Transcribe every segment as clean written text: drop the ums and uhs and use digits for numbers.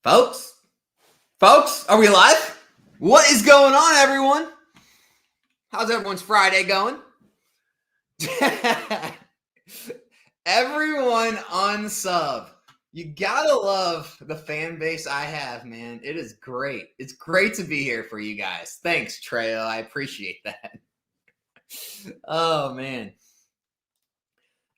Folks, are we live? What is going on, everyone? How's everyone's Friday going? Everyone unsub. You gotta love the fan base I have, man. It is great. It's great to be here for you guys. Thanks, Treyo. I appreciate that. Oh, man.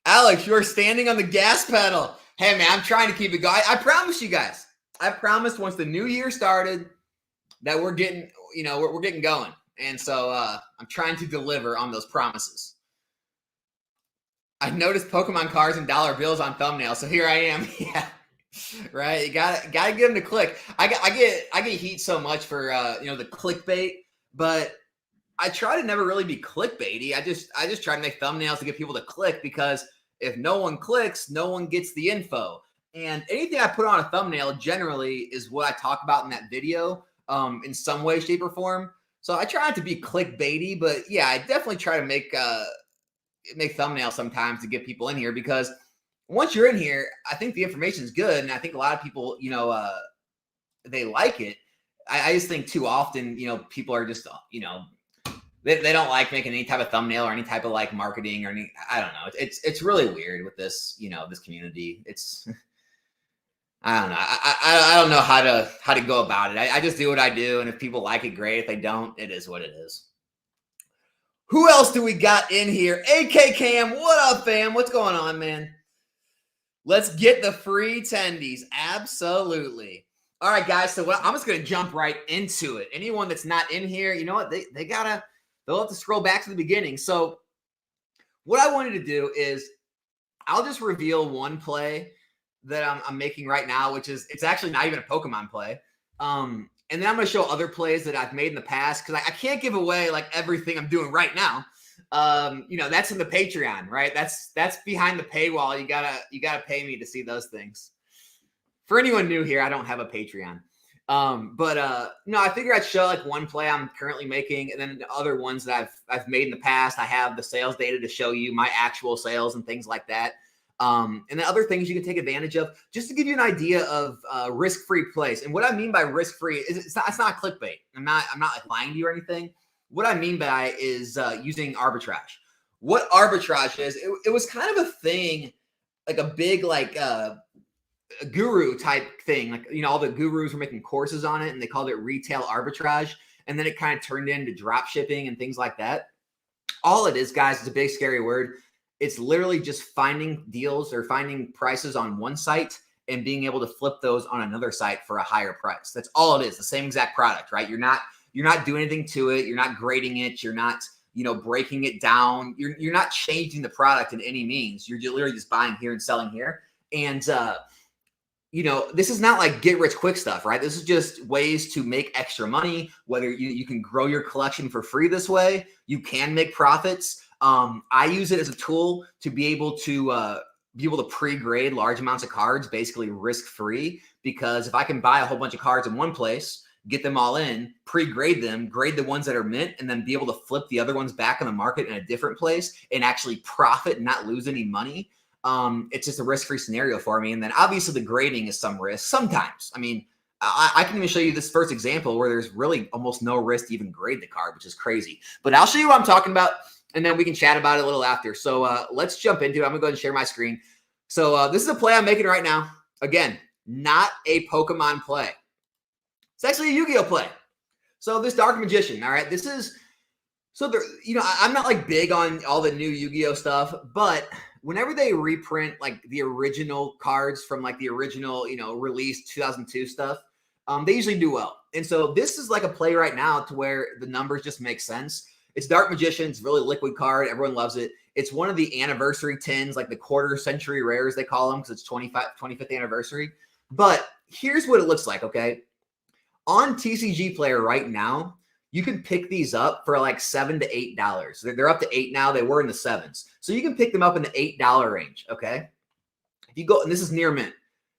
Alex, you're standing on the gas pedal. Hey, man, I'm trying to keep it going. I promise you guys. I promised once the new year started that we're getting, we're getting going. And so I'm trying to deliver on those promises. I noticed Pokemon cards and dollar bills on thumbnails, so here I am. Yeah, right. You gotta get them to click. I get heat so much for the clickbait, but I try to never really be clickbaity. I just try to make thumbnails to get people to click, because if no one clicks, no one gets the info. And anything I put on a thumbnail generally is what I talk about in that video in some way, shape, or form. So I try not to be clickbaity, but yeah, I definitely try to make thumbnails sometimes to get people in here, because once you're in here, I think the information is good. And I think a lot of people, they like it. I just think too often, people are just, they don't like making any type of thumbnail or any type of like marketing or any, I don't know. It's really weird with this, this community. It's, I don't know. I don't know how to go about it. I just do what I do. And if people like it, great. If they don't, it is what it is. Who else do we got in here? AK Cam, what up, fam? What's going on, man? Let's get the free tendies. Absolutely. All right, guys. So I'm just going to jump right into it. Anyone that's not in here, you know what? They'll have to scroll back to the beginning. So what I wanted to do is I'll just reveal one play that I'm making right now, which is, it's actually not even a Pokemon play. And then I'm going to show other plays that I've made in the past, because I can't give away like everything I'm doing right now. That's in the Patreon, right? That's behind the paywall. You gotta pay me to see those things. For anyone new here, I don't have a Patreon. No, I figure I'd show like one play I'm currently making, and then the other ones that I've made in the past. I have the sales data to show you my actual sales and things like that. And then other things you can take advantage of, just to give you an idea of risk-free plays. And what I mean by risk-free is it's not clickbait. I'm not like lying to you or anything. What I mean by is using arbitrage. What arbitrage is, it was kind of a thing, like a big like a guru type thing. Like, all the gurus were making courses on it, and they called it retail arbitrage. And then it kind of turned into drop shipping and things like that. All it is, guys, is a big scary word. It's literally just finding deals or finding prices on one site and being able to flip those on another site for a higher price. That's all it is. The same exact product, right? You're not doing anything to it. You're not grading it. You're not, breaking it down. You're not changing the product in any means. You're literally just buying here and selling here. And, this is not like get rich quick stuff, right? This is just ways to make extra money. Whether you can grow your collection for free this way, you can make profits. I use it as a tool to be able to pre-grade large amounts of cards, basically risk-free, because if I can buy a whole bunch of cards in one place, get them all in, pre-grade them, grade the ones that are mint, and then be able to flip the other ones back on the market in a different place and actually profit and not lose any money. It's just a risk-free scenario for me. And then obviously the grading is some risk sometimes. I mean, I can even show you this first example where there's really almost no risk to even grade the card, which is crazy. But I'll show you what I'm talking about, and then we can chat about it a little after. So let's jump into it. I'm going to go ahead and share my screen. So this is a play I'm making right now. Again, not a Pokemon play. It's actually a Yu-Gi-Oh play. So this Dark Magician, all right, this is, so there, I'm not like big on all the new Yu-Gi-Oh stuff, but whenever they reprint like the original cards from like the original, released 2002 stuff, they usually do well. And so this is like a play right now to where the numbers just make sense. It's Dark Magician. It's a really liquid card. Everyone loves it. It's one of the anniversary tins, like the quarter century rares, they call them, because it's 25th anniversary. But here's what it looks like, okay? On TCG Player right now, you can pick these up for like $7 to $8. They're up to $8 now. They were in the $7s. So you can pick them up in the $8 range, okay? If you go, and this is near mint.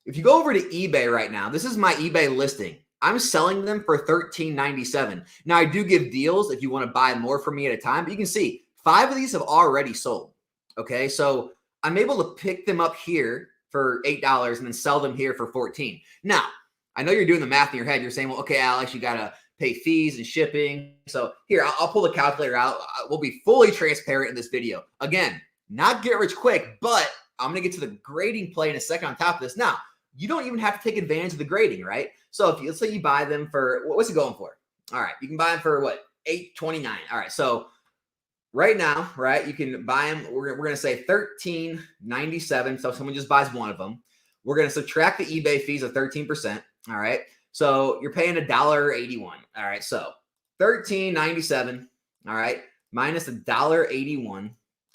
If you go over to eBay right now, this is my eBay listing. I'm selling them for $13.97. Now, I do give deals if you want to buy more from me at a time, but you can see 5 of these have already sold, okay? So I'm able to pick them up here for $8 and then sell them here for $14. Now, I know you're doing the math in your head. You're saying, well, okay, Alex, you got to pay fees and shipping. So here, I'll pull the calculator out. We'll be fully transparent in this video. Again, not get rich quick, but I'm going to get to the grading play in a second on top of this. Now, you don't even have to take advantage of the grading, right? So if you, let's say you buy them for, what's it going for? All right, you can buy them for what? $8.29. All right, so right now, right, you can buy them. We're going to say $13.97. So if someone just buys one of them, we're going to subtract the eBay fees of 13%. All right, so you're paying $1.81. All right, so $13.97. All right, minus $1.81.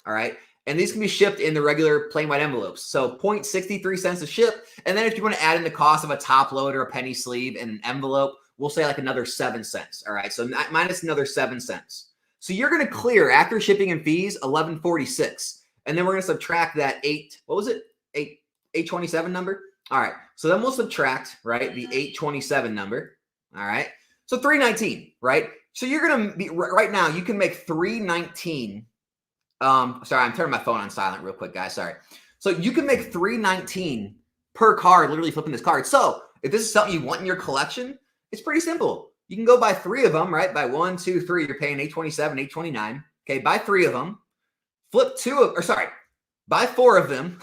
All right. And these can be shipped in the regular plain white envelopes. So 0.63 cents a ship. And then if you want to add in the cost of a top load or a penny sleeve in an envelope, we'll say like another 7 cents. All right. So minus another 7 cents. So you're going to clear after shipping and fees, $11.46. And then we're going to subtract that $8.27 number. All right. So then we'll subtract, right, the $8.27 number. All right. So $3.19, right? So you're going to be right now, you can make $3.19. Sorry, I'm turning my phone on silent real quick, guys. Sorry. So you can make $3.19 per card, literally flipping this card. So if this is something you want in your collection, it's pretty simple. You can go buy 3 of them, right? Buy 1, 2, 3. You're paying $8.27, $8.29. Okay, buy 3 of them. Flip 2 of, or sorry, buy 4 of them.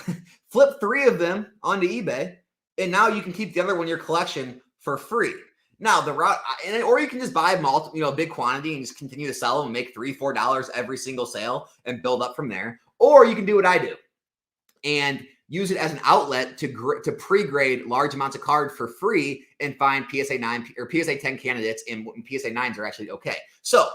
Flip 3 of them onto eBay, and now you can keep the other one in your collection for free. Now the route, or you can just buy a big quantity and just continue to sell them and make $3, $4 every single sale and build up from there. Or you can do what I do and use it as an outlet to pre-grade large amounts of cards for free and find PSA 9 or PSA 10 candidates, and PSA 9s are actually okay. So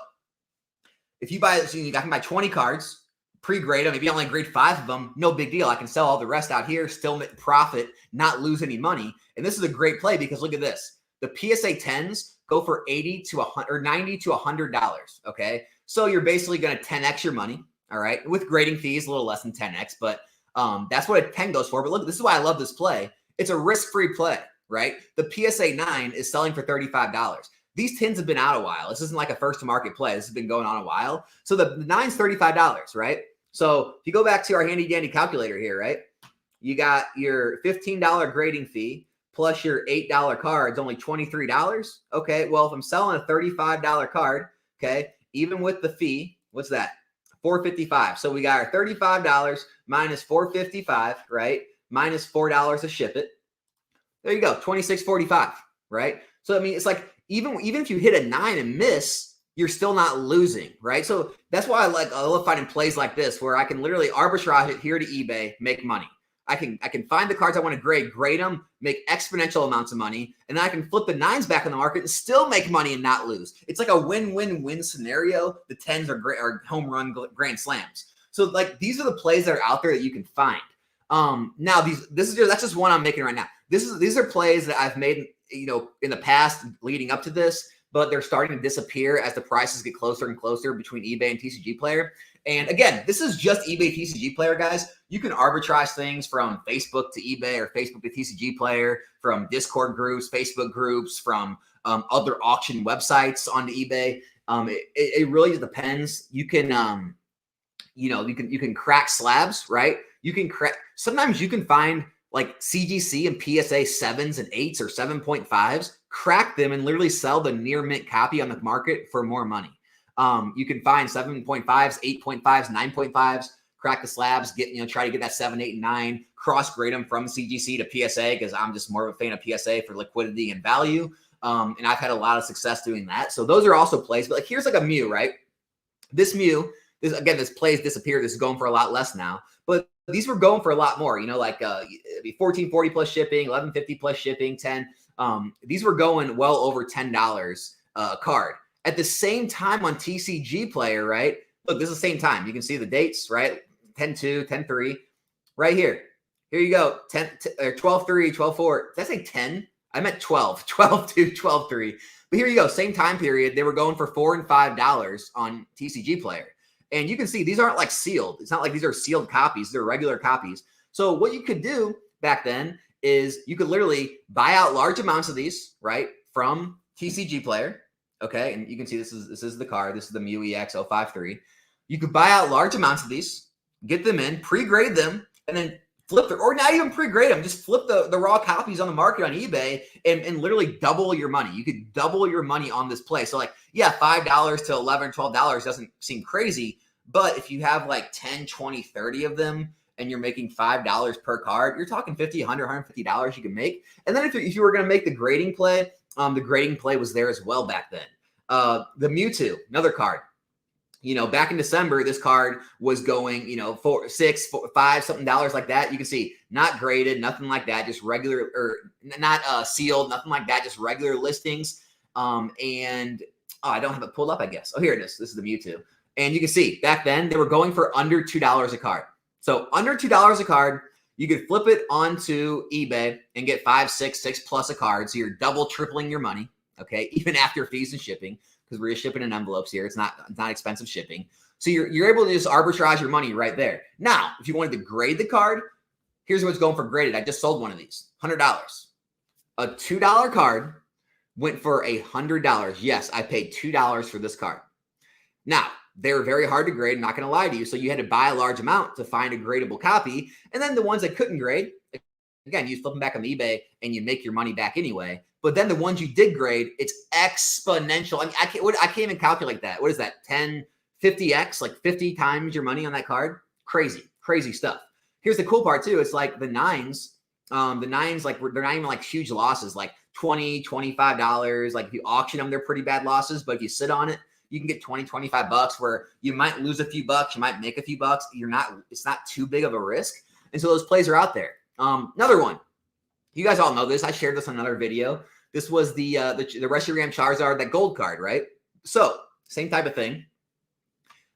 if you buy, so you can buy 20 cards, pre-grade them. If you only grade 5 of them, no big deal. I can sell all the rest out here, still make profit, not lose any money. And this is a great play because look at this. The PSA 10s go for $80 to $100 or $90 to $100. Okay, so you're basically going to 10x your money. All right, with grading fees, a little less than 10x, but that's what a 10 goes for. But look, this is why I love this play. It's a risk-free play, right? The PSA 9 is selling for $35. These tins have been out a while. This isn't like a first-to-market play. This has been going on a while. So the 9's $35, right? So if you go back to our handy-dandy calculator here, right? You got your $15 grading fee plus your $8 cards, only $23. Okay, well, if I'm selling a $35 card, okay, even with the fee, what's that? $4.55. So we got our $35 minus $4.55, right? Minus $4 to ship it. There you go, $26.45, right? So I mean, it's like even if you hit a 9 and miss, you're still not losing, right? So that's why I love finding plays like this where I can literally arbitrage it here to eBay, make money. I can find the cards I want to grade them, make exponential amounts of money, and then I can flip the 9s back in the market and still make money and not lose. It's like a win-win-win scenario. The 10s are home run grand slams. So like these are the plays that are out there that you can find. Now that's just one I'm making right now. These are plays that I've made, in the past leading up to this, but they're starting to disappear as the prices get closer and closer between eBay and TCG Player. And again, this is just eBay TCG Player, guys. You can arbitrage things from Facebook to eBay or Facebook to TCG Player, from Discord groups, Facebook groups, from other auction websites onto eBay. It really just depends. You can, you can crack slabs, right? Sometimes you can find like CGC and PSA 7s and 8s or 7.5s, crack them and literally sell the near mint copy on the market for more money. You can find 7.5s, 8.5s, 9.5s, crack the slabs, try to get that 7, 8, and 9, cross grade them from CGC to PSA because I'm just more of a fan of PSA for liquidity and value. And I've had a lot of success doing that. So those are also plays. But like here's like a Mew, right? This play's disappeared. This is going for a lot less now. But these were going for a lot more, like $14.40 plus shipping, $11.50 plus shipping, 10. These were going well over $10 a card. At the same time on TCG Player, right? Look, this is the same time. You can see the dates, right? 10-2, 10-3, right here. Here you go, 12-3, 12-4. Did I say 10? I meant 12, 12-2, 12-3. But here you go, same time period. They were going for $4 and $5 on TCG Player. And you can see these aren't like sealed. It's not like these are sealed copies. They're regular copies. So what you could do back then is you could literally buy out large amounts of these, right, from TCG Player. Okay, and you can see this is the card. This is the Mew EX 053. You could buy out large amounts of these, get them in, pre-grade them, and then flip or not even pre-grade them. Just flip the raw copies on the market on eBay and literally double your money. You could double your money on this play. So like, yeah, $5 to $11, $12 doesn't seem crazy. But if you have like 10, 20, 30 of them and you're making $5 per card, you're talking $50, $100, $150 you can make. And then if you were going to make the grading play, the grading play was there as well back then. The Mewtwo, another card. Back in December, this card was going, $4, $6, $4, $5 something dollars like that. You can see not graded, nothing like that, just regular or not sealed, nothing like that, just regular listings. I don't have it pulled up, I guess. Oh, here it is. This is the Mewtwo. And you can see back then they were going for under $2 a card. So under $2 a card, you could flip it onto eBay and get 5, 6, 6+ a card. So you're double, tripling your money. Okay. Even after fees and shipping, because we're just shipping in envelopes here. It's not expensive shipping. So you're able to just arbitrage your money right there. Now, if you wanted to grade the card, here's what's going for graded. I just sold one of these, $100. A $2 card went for $100. Yes, I paid $2 for this card. Now, they were very hard to grade. I'm not going to lie to you. So you had to buy a large amount to find a gradable copy. And then the ones that couldn't grade, again, you flip them back on eBay and you make your money back anyway. But then the ones you did grade, it's exponential. I mean, I can't even calculate that. What is that? 10, 50x, like 50 times your money on that card. Crazy stuff. Here's the cool part too. It's like the nines, like they're not even like huge losses, like $20, $25. Like if you auction them, they're pretty bad losses. But if you sit on it, you can get 20, 25 bucks where you might lose a few bucks. You might make a few bucks. It's not too big of a risk. And so those plays are out there. Another one. You guys all know this. I shared this on another video. This was the Reshiram Charizard, that gold card, right? So same type of thing.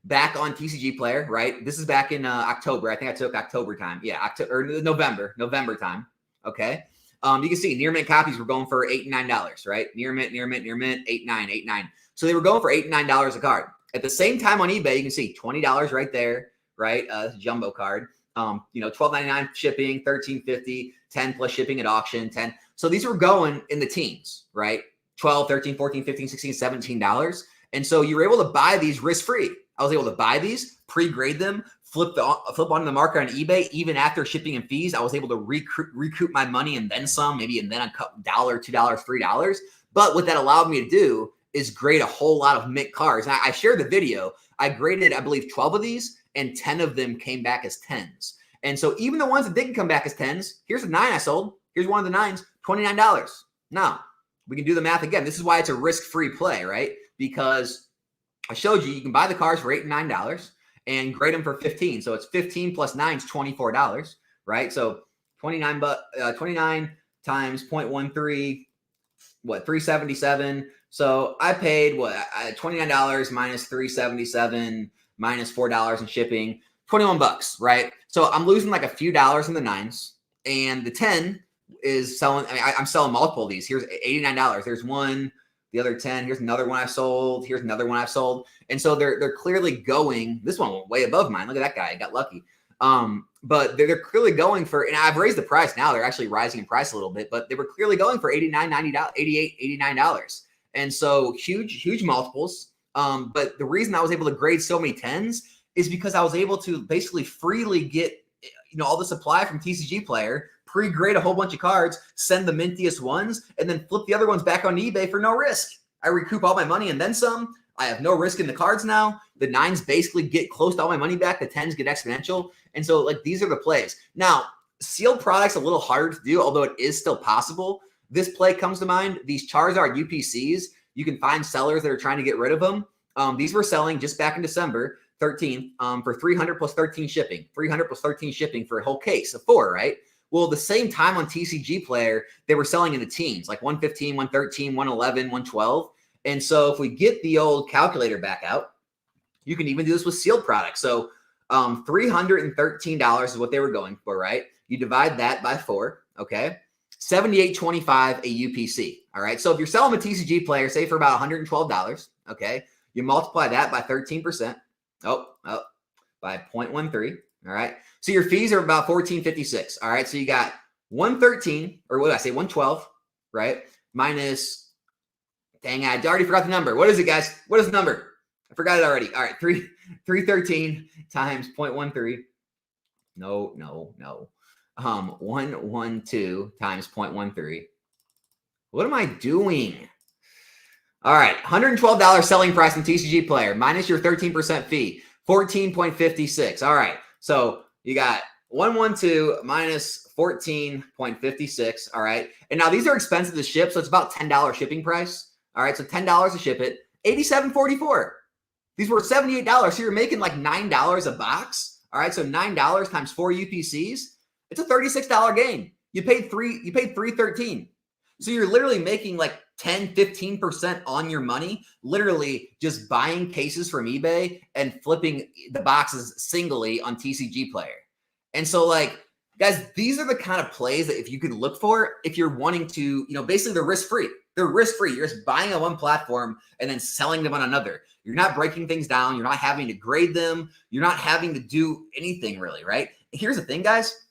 Back on TCG Player, right? This is back in October. I think I took October time. Yeah, November time. Okay. You can see near mint copies were going for $8 and $9, right? Near mint, $8, $9. So they were going for $8 and $9 a card. At the same time on eBay, you can see $20 right there, right? Jumbo card. $12.99 shipping, $13.50, 10 plus shipping at auction, 10. So these were going in the teens, right? $12, $13, $14, $15, $16, $17. And so you were able to buy these risk-free. I was able to buy these, pre-grade them, flip onto the market on eBay. Even after shipping and fees, I was able to recoup my money and then some, and then a $1, $2, $3. But what that allowed me to do is grade a whole lot of mint cards. And I shared the video. I graded, I believe, 12 of these, and 10 of them came back as 10s. And so even the ones that didn't come back as 10s, here's a 9 I sold. Here's one of the 9s, $29. Now, we can do the math again. This is why it's a risk-free play, right? Because I showed you can buy the cards for $8 and $9 and grade them for 15. So it's 15 plus 9 is $24, right? So 29 times 0.13, what, 377. So I paid $29 minus 377 minus $4 in shipping, $21, right? So I'm losing like a few dollars in the 9s, and the 10 is selling. I mean, I'm selling multiple of these. Here's $89. There's one, the other 10. Here's another one I sold. Here's another one I've sold. And so they're clearly going. This one went way above mine. Look at that guy. I got lucky. But they're clearly going for, and I've raised the price now. They're actually rising in price a little bit, but they were clearly going for $89, $90, $88, $89. And so huge multiples. But the reason I was able to grade so many 10s is because I was able to basically freely get, all the supply from TCG Player, pre-grade a whole bunch of cards, send the mintiest ones, and then flip the other ones back on eBay for no risk. I recoup all my money and then some. I have no risk in the cards now. The 9s basically get close to all my money back. The 10s get exponential. And so like these are the plays. Now, sealed products a little harder to do, although it is still possible. This play comes to mind. These Charizard UPCs, you can find sellers that are trying to get rid of them. These were selling just back in December 13th for $300 plus 13 shipping. $300 plus 13 shipping for a whole case of 4, right? Well, the same time on TCG Player, they were selling in the teens, like 115, 113, 111, 112. And so if we get the old calculator back out, you can even do this with sealed products. So $313 is what they were going for, right? You divide that by 4, okay? $78.25 a UPC, all right? So if you're selling a TCG Player, say for about $112, okay? You multiply that by 13%. By 0.13, all right? So your fees are about $14.56, all right? So you got 113, or what did I say, 112, right? Minus, dang, I already forgot the number. What is it, guys? What is the number? I forgot it already. All right, 313 times 0.13. No. 112 times 0.13. What am I doing? All right, $112 selling price in TCG Player minus your 13% fee, 14.56. All right, so you got 112 minus 14.56. All right, and now these are expensive to ship, so it's about $10 shipping price. All right, so $10 to ship it, $87.44. These were $78, so you're making like $9 a box. All right, so $9 times 4 UPCs, it's a $36 gain. You paid $313. So you're literally making like 10, 15% on your money, literally just buying cases from eBay and flipping the boxes singly on TCG Player. And so like, guys, these are the kind of plays that if you could look for, if you're wanting to, basically they're risk-free. They're risk-free. You're just buying on one platform and then selling them on another. You're not breaking things down. You're not having to grade them. You're not having to do anything really, right? Here's the thing, guys.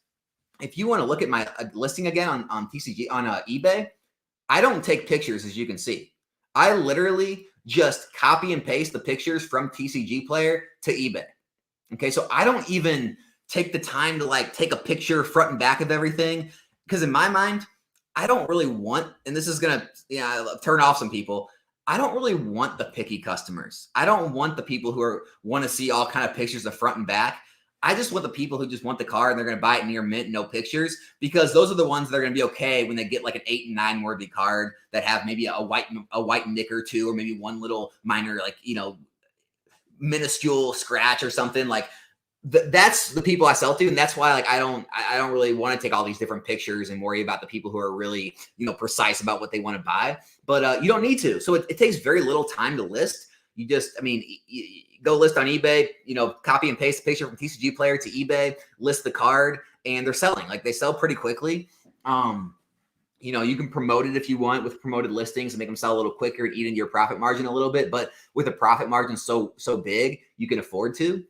If you want to look at my listing again on TCG, on eBay, I don't take pictures, as you can see. I literally just copy and paste the pictures from TCG Player to eBay. Okay, so I don't even take the time to like take a picture front and back of everything, because in my mind, I don't really want, and this is gonna turn off some people, I don't really want the picky customers. I don't want the people who want to see all kind of pictures of front and back. I just want the people who just want the card and they're going to buy it near mint, no pictures, because those are the ones that are going to be okay when they get like an 8 and 9 worthy card that have maybe a white nick or two, or maybe one little minor, like, minuscule scratch or something. Like that's the people I sell to. And that's why like I don't really want to take all these different pictures and worry about the people who are really, precise about what they want to buy. But you don't need to. So it takes very little time to list. You just, you go list on eBay, copy and paste the picture from TCG Player to eBay, list the card, and they're selling. Like they sell pretty quickly. You can promote it if you want with promoted listings and make them sell a little quicker and eat into your profit margin a little bit. But with a profit margin so big, you can afford to.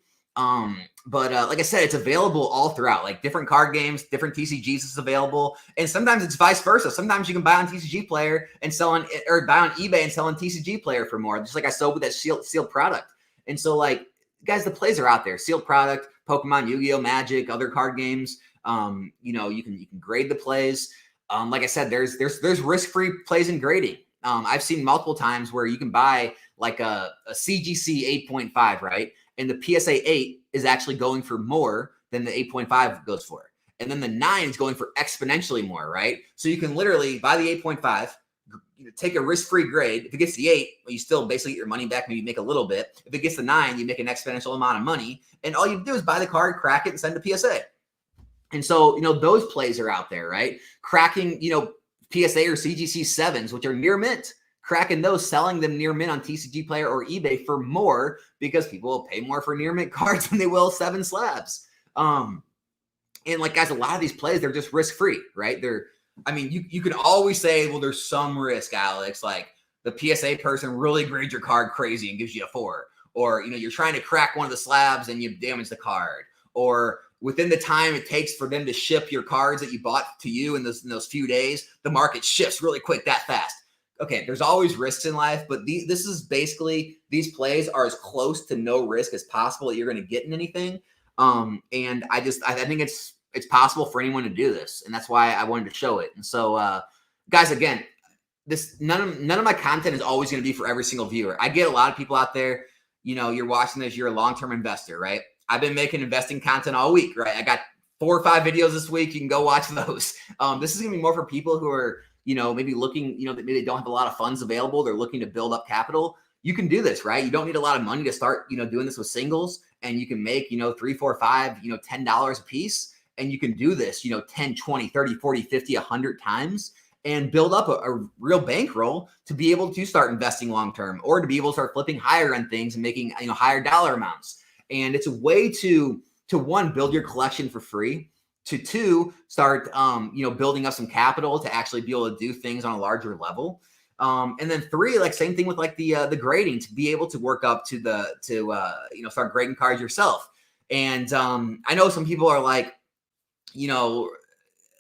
But like I said, it's available all throughout, like different card games, different TCGs is available. And sometimes it's vice versa. Sometimes you can buy on TCG Player and sell on, or buy on eBay and sell on TCG Player for more, just like I sold with that sealed product. And so like, guys, the plays are out there. Sealed product, Pokemon, Yu-Gi-Oh, Magic, other card games. You can grade the plays. Like I said, there's risk-free plays and grading. I've seen multiple times where you can buy like a CGC 8.5, right? And the PSA 8 is actually going for more than the 8.5 goes for. And then the 9 is going for exponentially more, right? So you can literally buy the 8.5, take a risk-free grade. If it gets the 8, well, you still basically get your money back, maybe make a little bit. If it gets the 9, you make an exponential amount of money. And all you do is buy the card, crack it, and send to PSA. And so, those plays are out there, right? Cracking, PSA or CGC 7s, which are near mint. Cracking those, selling them near mint on TCG Player or eBay for more, because people will pay more for near mint cards than they will 7 slabs. And like, guys, a lot of these plays, they're just risk-free, right? You can always say, well, there's some risk, Alex. Like the PSA person really grades your card crazy and gives you a 4. Or, you're trying to crack one of the slabs and you damage the card. Or within the time it takes for them to ship your cards that you bought to you in those few days, the market shifts really quick that fast. Okay, there's always risks in life, but this is basically, these plays are as close to no risk as possible that you're going to get in anything. And I think it's possible for anyone to do this, and that's why I wanted to show it. And so, guys, again, none of my content is always going to be for every single viewer. I get a lot of people out there, you're watching this, you're a long-term investor, right? I've been making investing content all week, right? I got 4 or 5 videos this week. You can go watch those. This is going to be more for people who are, maybe looking, maybe they don't have a lot of funds available. They're looking to build up capital. You can do this, right? You don't need a lot of money to start, doing this with singles, and you can make, 3, 4, 5, $10 a piece. And you can do this, 10, 20, 30, 40, 50, 100 times and build up a real bankroll to be able to start investing long-term, or to be able to start flipping higher on things and making, higher dollar amounts. And it's a way to one, build your collection for free, to 2, start, building up some capital to actually be able to do things on a larger level. And then 3, like same thing with like the grading, to be able to work up to start grading cards yourself. And I know some people are like,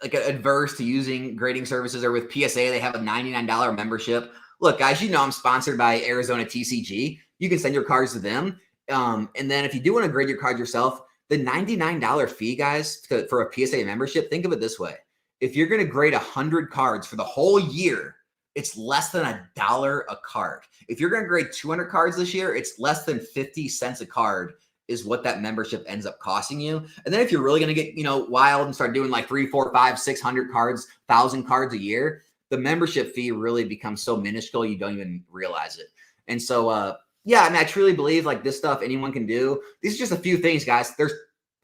like adverse to using grading services, or with PSA, they have a $99 membership. Look, guys, I'm sponsored by Arizona TCG. You can send your cards to them. And then if you do want to grade your cards yourself, The $99 fee, guys, for a PSA membership, think of it this way. If you're going to grade 100 cards for the whole year, it's less than $1 a card. If you're going to grade 200 cards this year, it's less than 50 cents a card is what that membership ends up costing you. And then if you're really going to get, wild and start doing like 3, 4, 5, 600 cards, 1,000 cards a year, the membership fee really becomes so minuscule you don't even realize it. And so, yeah, I mean, I truly believe like this stuff anyone can do. These are just a few things, guys. There's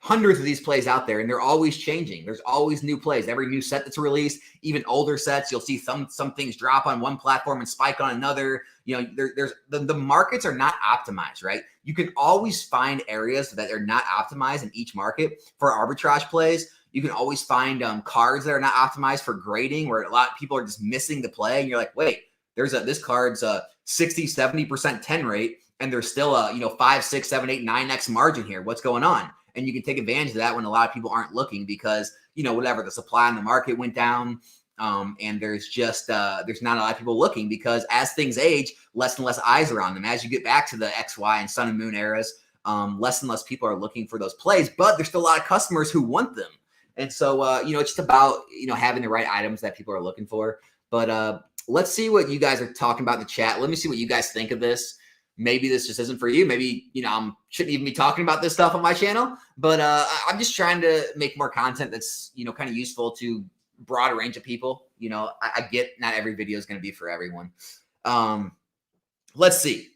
hundreds of these plays out there, and they're always changing. There's always new plays. Every new set that's released, even older sets, you'll see some things drop on one platform and spike on another. There's the markets are not optimized, right? You can always find areas that are not optimized in each market for arbitrage plays. You can always find cards that are not optimized for grading, where a lot of people are just missing the play, and you're like, wait, this card's a 60, 70% 10 rate, and there's still a 5, 6, 7, 8, 9x margin here. What's going on? And you can take advantage of that when a lot of people aren't looking because, whatever, the supply in the market went down. And there's just, there's not a lot of people looking because as things age, less and less eyes are on them. As you get back to the X, Y, and Sun and Moon eras, less and less people are looking for those plays, but there's still a lot of customers who want them. And so, it's just about, having the right items that people are looking for. But let's see what you guys are talking about in the chat. Let me see what you guys think of this. Maybe this just isn't for you. Maybe, I shouldn't even be talking about this stuff on my channel, but I'm just trying to make more content that's, kind of useful to broader range of people. I get not every video is going to be for everyone. Let's see.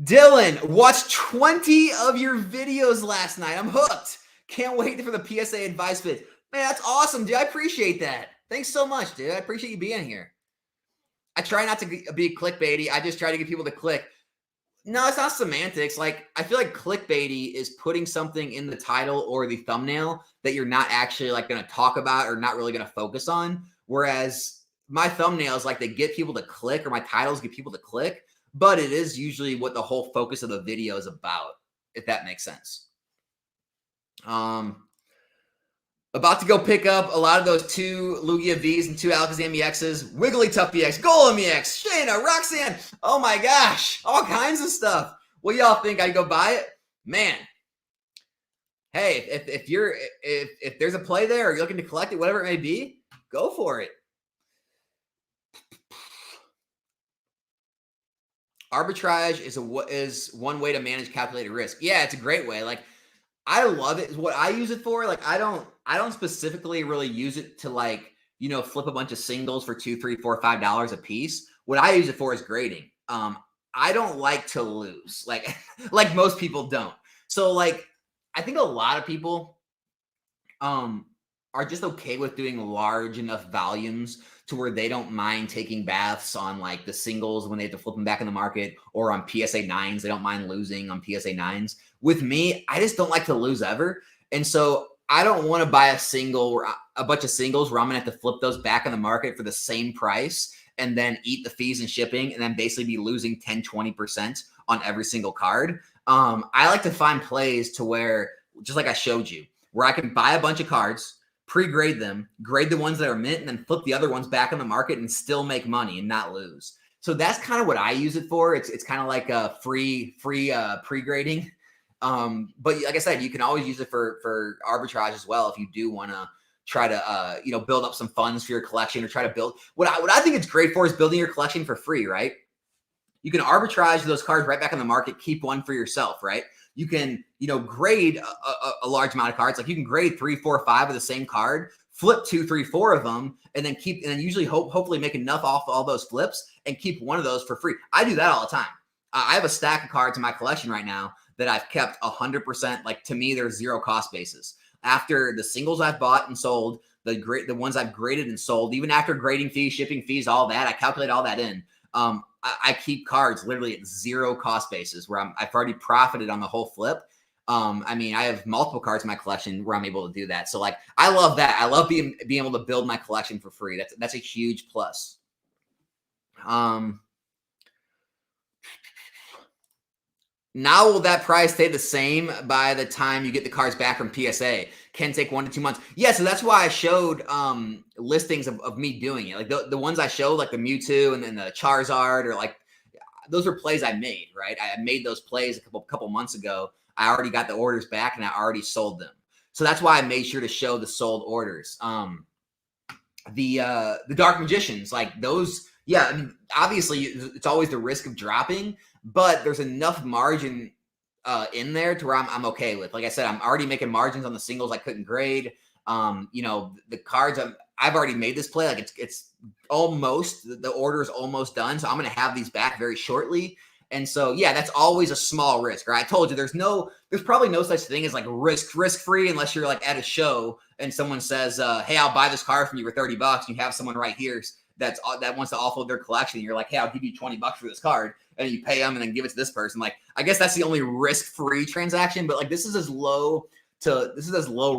Dylan, watched 20 of your videos last night. I'm hooked. Can't wait for the PSA advice vid. Man, that's awesome, dude. I appreciate that. Thanks so much, dude. I appreciate you being here. I try not to be clickbaity. I just try to get people to click. No, it's not semantics. Like, I feel like clickbaity is putting something in the title or the thumbnail that you're not actually like going to talk about or not really going to focus on. Whereas my thumbnails, like, they get people to click, or my titles get people to click, but it is usually what the whole focus of the video is about, if that makes sense. About to go pick up a lot of those 2 Lugia Vs and 2 Alakazam EXs, Wigglytuff EX, Golem EX, Shayna, Roxanne. Oh my gosh, all kinds of stuff. What y'all think? I'd go buy it? Man. Hey, if there's a play there or you're looking to collect it, whatever it may be, go for it. Arbitrage is one way to manage calculated risk. Yeah, it's a great way. Like, I love it. What I use it for, like, I don't specifically really use it to, like, flip a bunch of singles for $2, $3, $4, $5 a piece. What I use it for is grading. I don't like to lose, like most people don't. So, like, I think a lot of people are just okay with doing large enough volumes to where they don't mind taking baths on, like, the singles when they have to flip them back in the market, or on PSA 9s. They don't mind losing on PSA 9s. With me, I just don't like to lose ever. And so I don't want to buy a bunch of singles where I'm going to have to flip those back in the market for the same price and then eat the fees and shipping and then basically be losing 10, 20% on every single card. I like to find plays to where, just like I showed you, where I can buy a bunch of cards, pre-grade them, grade the ones that are mint, and then flip the other ones back in the market and still make money and not lose. So that's kind of what I use it for. It's kind of like a free pre-grading. But like I said, you can always use it for arbitrage as well if you do want to try to build up some funds for your collection, or try to build what I think it's great for is building your collection for free, right? You can arbitrage those cards right back in the market, keep one for yourself, right? You can, grade a large amount of cards. Like, you can grade 3, 4, 5 of the same card, flip 2, 3, 4 of them, and then usually hopefully make enough off all those flips and keep one of those for free. I do that all the time. I have a stack of cards in my collection right now that I've kept 100%. Like, to me, there's zero cost basis. After the singles I've bought and sold, the ones I've graded and sold, even after grading fees, shipping fees, all that, I calculate all that in. I keep cards literally at zero cost basis where I've already profited on the whole flip. I have multiple cards in my collection where I'm able to do that. So, like, I love that. I love being able to build my collection for free. That's a huge plus. Now, will that price stay the same by the time you get the cards back from PSA? Can take 1 to 2 months. Yeah, so that's why I showed listings of me doing it. Like, the ones I showed, like the Mewtwo and then the Charizard, or like, those are plays I made, right? I made those plays a couple months ago. I already got the orders back and I already sold them. So that's why I made sure to show the sold orders. The Dark Magicians, like those, yeah, I mean, obviously it's always the risk of dropping, but there's enough margin in there to where I'm okay with. Like I said, I'm already making margins on the singles I couldn't grade. You know, the cards I've already made this play. Like it's almost, the order is almost done. So I'm going to have these back very shortly. And so, yeah, that's always a small risk, right? I told you there's probably no such thing as like risk-free unless you're like at a show and someone says, hey, I'll buy this card from you for $30. You have someone right here that wants to offload their collection. You're like, hey, I'll give you $20 for this card. And you pay them and then give it to this person. Like, I guess that's the only risk-free transaction, but like this is as low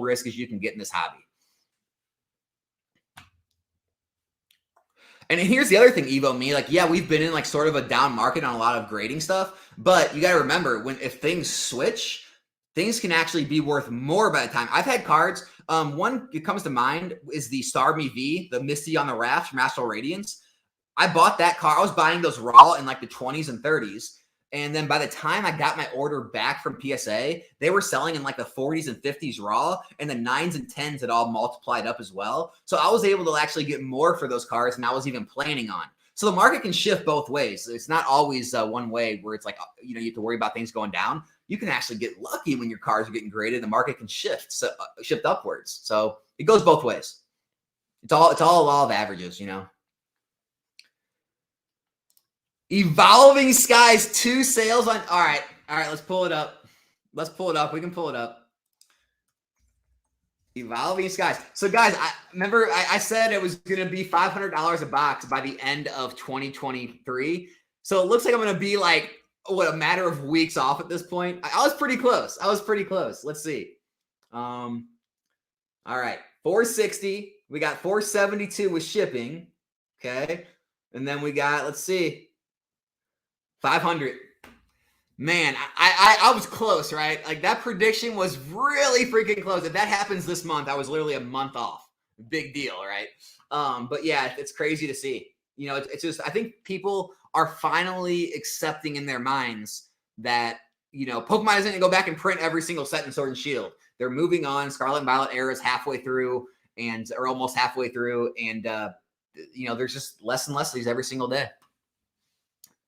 risk as you can get in this hobby. And here's the other thing, Evo Me, like, yeah, we've been in like sort of a down market on a lot of grading stuff, but you got to remember if things switch, things can actually be worth more by the time. I've had cards. One that comes to mind is the Star Me V, the Misty on the Raft from Astral Radiance. I bought that card. I was buying those raw in like the 20s and 30s. And then by the time I got my order back from PSA, they were selling in like the 40s and 50s raw, and the 9s and 10s had all multiplied up as well. So I was able to actually get more for those cards than I was even planning on. So the market can shift both ways. It's not always one way where it's like, you know, you have to worry about things going down. You can actually get lucky when your cards are getting graded. The market can shift upwards. So it goes both ways. It's all a law of averages, you know. Evolving Skies 2 sales on. All right. Let's pull it up. We can pull it up. Evolving Skies. So guys, I said it was going to be $500 a box by the end of 2023. So it looks like I'm going to be like, a matter of weeks off at this point. I was pretty close. Let's see. All right. 460. We got 472 with shipping. Okay. And then we got, let's see, 500. Man, I was close, right? Like that prediction was really freaking close. If that happens this month, I was literally a month off. Big deal, right? But yeah, it's crazy to see. You know, it's just, I think people are finally accepting in their minds that, you know, Pokemon isn't going to go back and print every single set in Sword and Shield. They're moving on. Scarlet and Violet era is halfway through or almost halfway through. And, you know, there's just less and less of these every single day.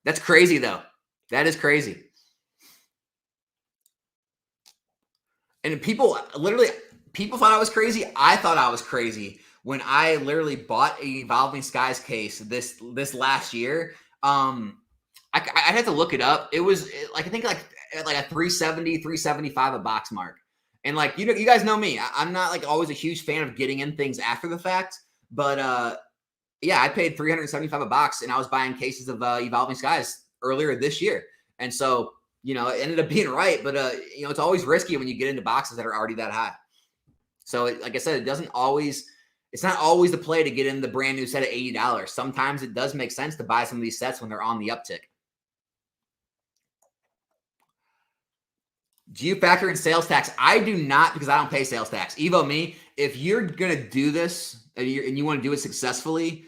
That's crazy, though. That is crazy. And people thought I was crazy. I thought I was crazy when I literally bought a Evolving Skies case this last year. I had to look it up. It was like, I think like a 370, 375 a box mark. And like, you know, you guys know me. I'm not like always a huge fan of getting in things after the fact, but yeah, I paid $375 a box, and I was buying cases of Evolving Skies earlier this year. And so, you know, it ended up being right, but you know, it's always risky when you get into boxes that are already that high. So, like I said, it's not always the play to get in the brand new set at $80. Sometimes it does make sense to buy some of these sets when they're on the uptick. Do you factor in sales tax? I do not, because I don't pay sales tax. Evo Me, if you're going to do this and you want to do it successfully,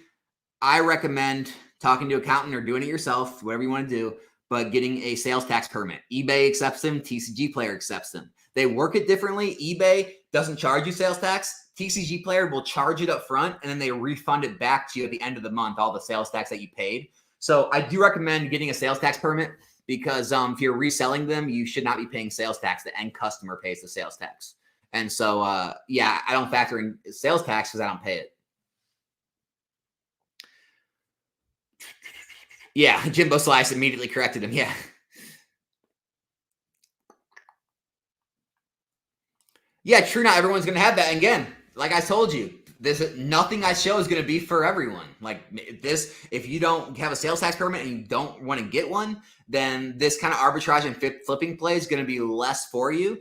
I recommend talking to an accountant or doing it yourself, whatever you want to do, but getting a sales tax permit. eBay accepts them. TCG Player accepts them. They work it differently. eBay doesn't charge you sales tax. TCG Player will charge it up front, and then they refund it back to you at the end of the month, all the sales tax that you paid. So I do recommend getting a sales tax permit, because if you're reselling them, you should not be paying sales tax. The end customer pays the sales tax. And so, yeah, I don't factor in sales tax because I don't pay it. Yeah, Jimbo Slice immediately corrected him. Yeah. Yeah, true. Not everyone's going to have that. And again, like I told you, nothing I show is going to be for everyone. Like this, if you don't have a sales tax permit and you don't want to get one, then this kind of arbitrage and flipping play is going to be less for you.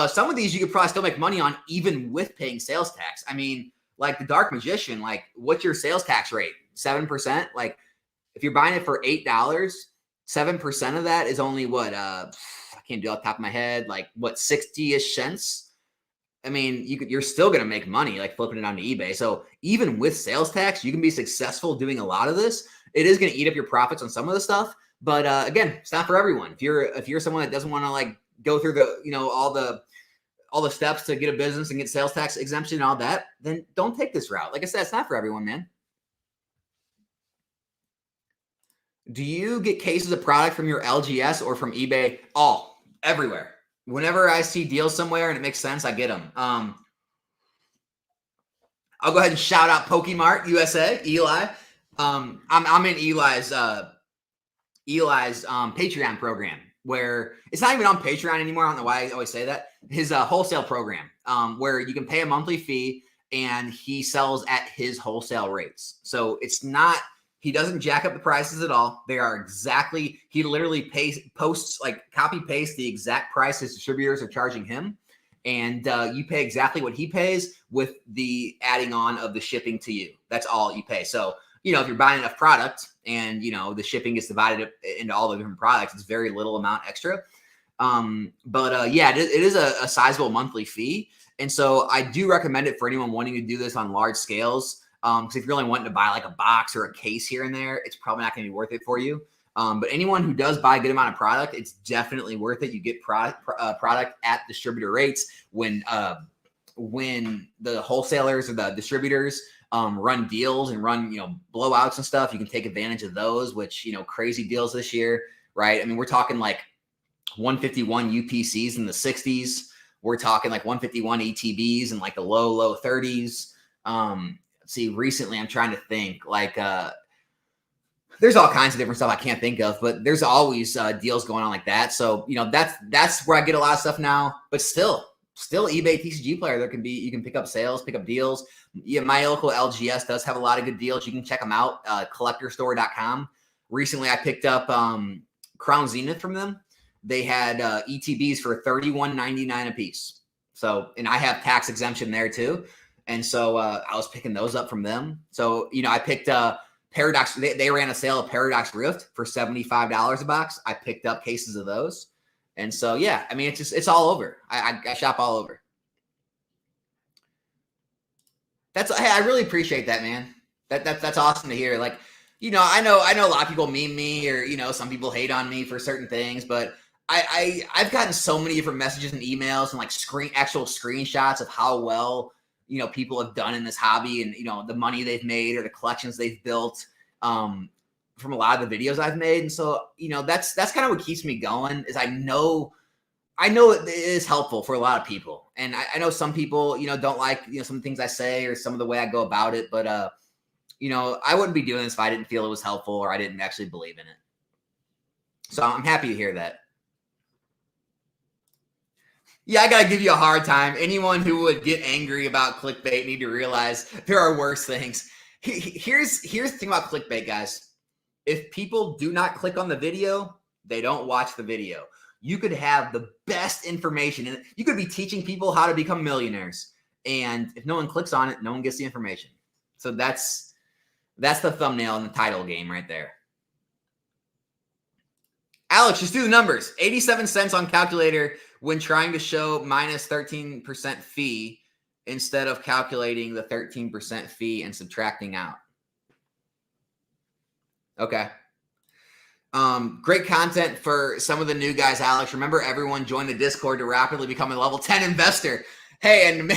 Some of these you could probably still make money on even with paying sales tax. I mean, like the Dark Magician, like what's your sales tax rate? 7%? Like if you're buying it for $8, 7% of that is only what? I can't do it off the top of my head. Like what, 60-ish cents? I mean, you're still going to make money like flipping it onto eBay. So even with sales tax, you can be successful doing a lot of this. It is going to eat up your profits on some of the stuff, but again, it's not for everyone. If you're someone that doesn't want to like go through the, all the steps to get a business and get sales tax exemption and all that, then don't take this route. Like I said, it's not for everyone, man. Do you get cases of product from your LGS or from eBay? Everywhere. Whenever I see deals somewhere and it makes sense, I get them. I'll go ahead and shout out Pokemart USA, Eli. I'm in Eli's Patreon program, where it's not even on Patreon anymore. I don't know why I always say that. His wholesale program, where you can pay a monthly fee and he sells at his wholesale rates. So it's not, he doesn't jack up the prices at all. They are exactly, he literally posts, like copy paste the exact price his distributors are charging him. And you pay exactly what he pays with the adding on of the shipping to you. That's all you pay. So, if you're buying enough product and, the shipping gets divided into all the different products, it's very little amount extra. Yeah, it is a sizable monthly fee. And so I do recommend it for anyone wanting to do this on large scales. Because if you're only wanting to buy like a box or a case here and there, it's probably not going to be worth it for you. But anyone who does buy a good amount of product, it's definitely worth it. You get product at distributor rates when the wholesalers or the distributors run deals and run, blowouts and stuff. You can take advantage of those, which, crazy deals this year, right? I mean, we're talking like 151 UPCs in the 60s. We're talking like 151 ETBs in like the low 30s. See, recently I'm trying to think like, there's all kinds of different stuff I can't think of, but there's always deals going on like that. So, that's where I get a lot of stuff now, but still eBay TCG Player, you can pick up sales, pick up deals. Yeah, my local LGS does have a lot of good deals. You can check them out, collectorstore.com. Recently I picked up Crown Zenith from them. They had ETBs for $31.99 a piece. So, and I have tax exemption there too. And so I was picking those up from them. So, I picked Paradox. They ran a sale of Paradox Rift for $75 a box. I picked up cases of those. And so, yeah, I mean, it's all over. I shop all over. Hey, I really appreciate that, man. That's awesome to hear. Like, I know a lot of people meme me or, some people hate on me for certain things, but I've gotten so many different messages and emails and like actual screenshots of how well, people have done in this hobby and, the money they've made or the collections they've built from a lot of the videos I've made. And so, that's kind of what keeps me going is I know it is helpful for a lot of people. And I know some people, don't like, some of the things I say or some of the way I go about it. But, I wouldn't be doing this if I didn't feel it was helpful or I didn't actually believe in it. So I'm happy to hear that. Yeah, I got to give you a hard time. Anyone who would get angry about clickbait need to realize there are worse things. Here's the thing about clickbait, guys. If people do not click on the video, they don't watch the video. You could have the best information and you could be teaching people how to become millionaires. And if no one clicks on it, no one gets the information. So that's the thumbnail and the title game right there. Alex, just do the numbers. 87 cents on calculator when trying to show minus 13% fee instead of calculating the 13% fee and subtracting out. Okay. Great content for some of the new guys, Alex. Remember, everyone join the Discord to rapidly become a level 10 investor. Hey, and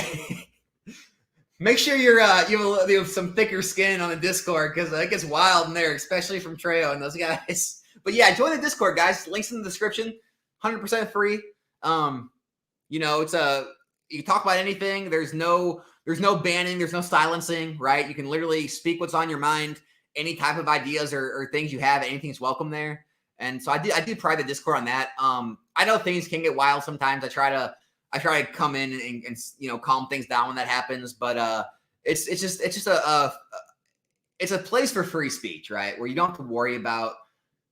make sure you have some thicker skin on the Discord because it gets wild in there, especially from Trejo and those guys. But yeah, join the Discord, guys. Links in the description. 100% free. You can talk about anything. There's no banning. There's no silencing, right? You can literally speak what's on your mind. Any type of ideas or things you have, anything's welcome there. And so I do pride the Discord on that. I know things can get wild sometimes. I try to come in and calm things down when that happens. But it's just a place for free speech, right? Where you don't have to worry about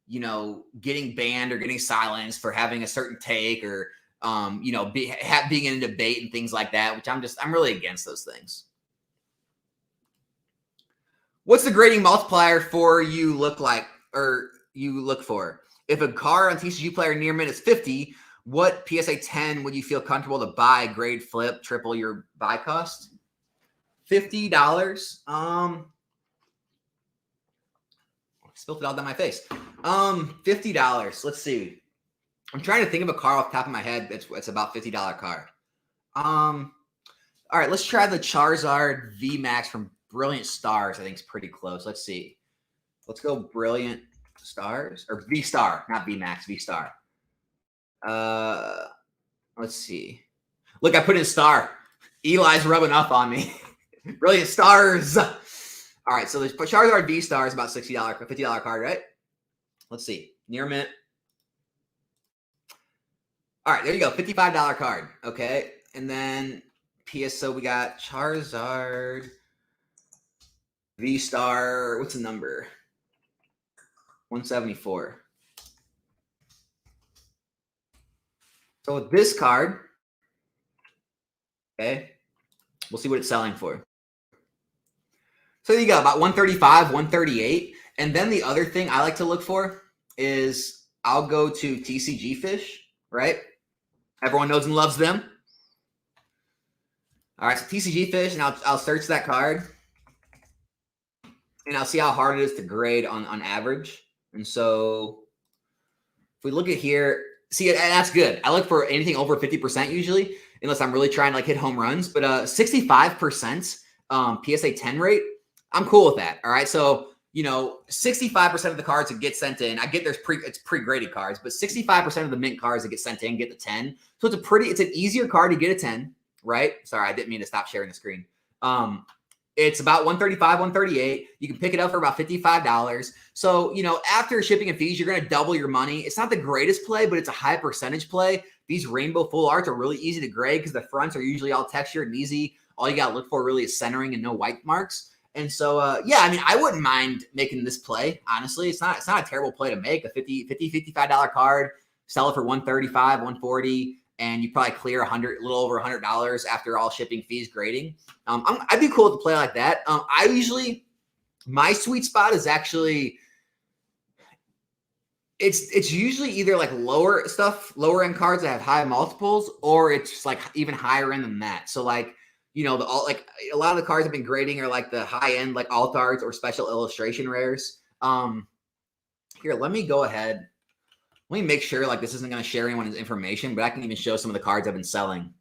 getting banned or getting silenced for having a certain take or being in a debate and things like that. Which I'm really against those things. What's the grading multiplier for you look for? If a car on TCG Player near mint is 50, what PSA 10 would you feel comfortable to buy, grade, flip, triple your buy cost? $50. Spilled it all down my face. $50. Let's see. I'm trying to think of a card off the top of my head that's about $50 card. All right, let's try the Charizard VMAX from Brilliant Stars. I think it's pretty close. Let's see. Let's go Brilliant Stars or V Star, not VMAX, V Star. Let's see. Look, I put in star. Eli's rubbing up on me. Brilliant Stars. All right, so the Charizard V Star is about $60, $50 card, right? Let's see. Near mint. All right, there you go. $55 card. Okay. And then PSO, we got Charizard V Star. What's the number? 174. So with this card, okay, we'll see what it's selling for. So there you go, about 135, 138. And then the other thing I like to look for is I'll go to TCG Fish, right? Everyone knows and loves them. All right, so TCG Fish, and I'll search that card, and I'll see how hard it is to grade on average. And so if we look at here, see, and that's good. I look for anything over 50% usually, unless I'm really trying to like hit home runs. But 65% PSA 10 rate, I'm cool with that. All right, so 65% of the cards that get sent in, I get it's pre-graded cards, but 65% of the mint cards that get sent in get the 10. So it's an easier card to get a 10. Right? Sorry, I didn't mean to stop sharing the screen. It's about 135, 138. You can pick it up for about $55. So, after shipping and fees, you're going to double your money. It's not the greatest play, but it's a high percentage play. These rainbow full arts are really easy to grade because the fronts are usually all textured and easy. All you got to look for really is centering and no white marks. And so, yeah, I mean, I wouldn't mind making this play. Honestly, it's not a terrible play to make. A $55 card, sell it for 135, 140. And you probably clear a little over $100 after all shipping, fees, grading. I'd be cool with a play like that. My sweet spot is actually, it's usually either like lower end cards that have high multiples, or it's like even higher end than that. So like, a lot of the cards I've been grading are like the high end, like alt arts or special illustration rares. Here, let me go ahead. Let me make sure like this isn't going to share anyone's information, but I can even show some of the cards I've been selling.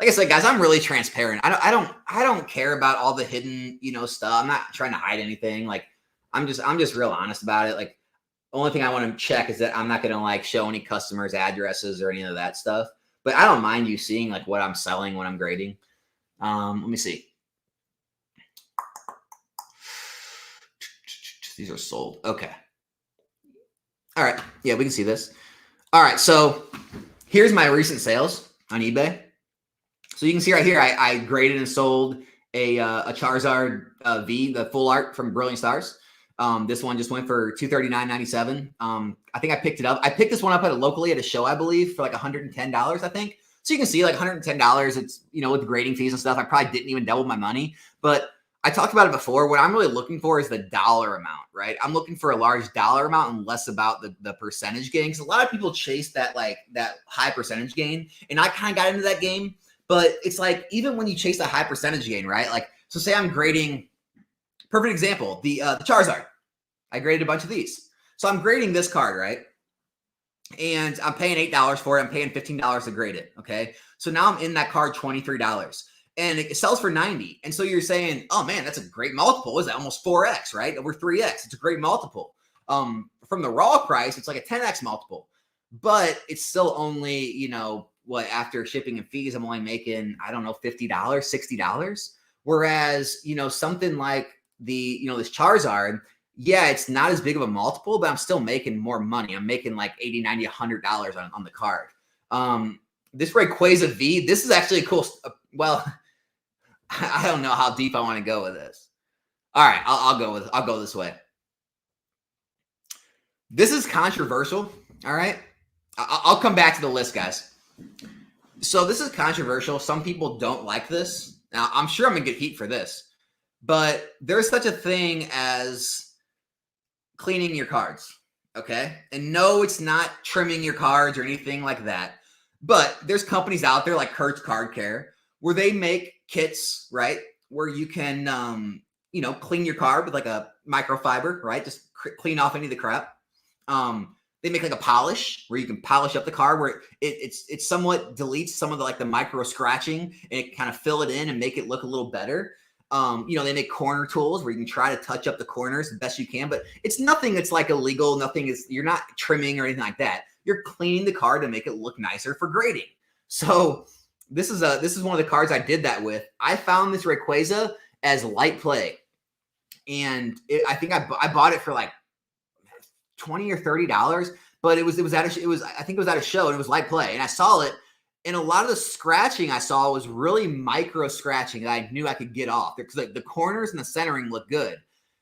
Like I said, guys, I'm really transparent. I don't care about all the hidden, stuff. I'm not trying to hide anything. Like I'm just real honest about it. Like the only thing I want to check is that I'm not going to like show any customers' addresses or any of that stuff. But I don't mind you seeing like what I'm selling when I'm grading. Let me see. These are sold. Okay. All right. Yeah, we can see this. All right. So here's my recent sales on eBay. So you can see right here, I graded and sold a Charizard V, the full art from Brilliant Stars. This one just went for $239.97. I think I picked it up. I picked this one up locally at a show, I believe, for like $110, I think. So you can see like $110. It's, with grading fees and stuff. I probably didn't even double my money, but I talked about it before. What I'm really looking for is the dollar amount, right? I'm looking for a large dollar amount and less about the percentage gain. Because a lot of people chase that high percentage gain. And I kind of got into that game. But it's like, even when you chase a high percentage gain, right? Like, so say I'm grading, perfect example, the Charizard. I graded a bunch of these. So I'm grading this card, right? And I'm paying $8 for it. I'm paying $15 to grade it, okay? So now I'm in that card $23. And it sells for $90. And so you're saying, oh man, that's a great multiple. Is that almost 4x, right? Over 3x. It's a great multiple. From the raw price, it's like a 10x multiple. But it's still only, after shipping and fees, I'm only making, I don't know, $50, $60. Whereas, something like this Charizard, yeah, it's not as big of a multiple, but I'm still making more money. I'm making like $80, $90, $100 on the card. This Rayquaza V, this is actually a cool, I don't know how deep I want to go with this. All right, I'll go this way. This is controversial. All right, I'll come back to the list, guys. So this is controversial. Some people don't like this. Now, I'm sure I'm gonna get heat for this, but there's such a thing as cleaning your cards. Okay, and no, it's not trimming your cards or anything like that. But there's companies out there like Kurt's Card Care where they make kits, right? Where you can, clean your card with like a microfiber, right? Just clean off any of the crap. They make like a polish where you can polish up the card where it somewhat deletes some of the like the micro scratching and it kind of fill it in and make it look a little better. They make corner tools where you can try to touch up the corners the best you can, but it's nothing that's like illegal. Nothing is, you're not trimming or anything like that. You're cleaning the card to make it look nicer for grading. So this is one of the cards I did that with. I found this Rayquaza as light play, and I think I bought it for like $20 or $30, but I think it was at a show and it was light play, and I saw it. And a lot of the scratching I saw was really micro scratching that I knew I could get off. Because like the corners and the centering looked good.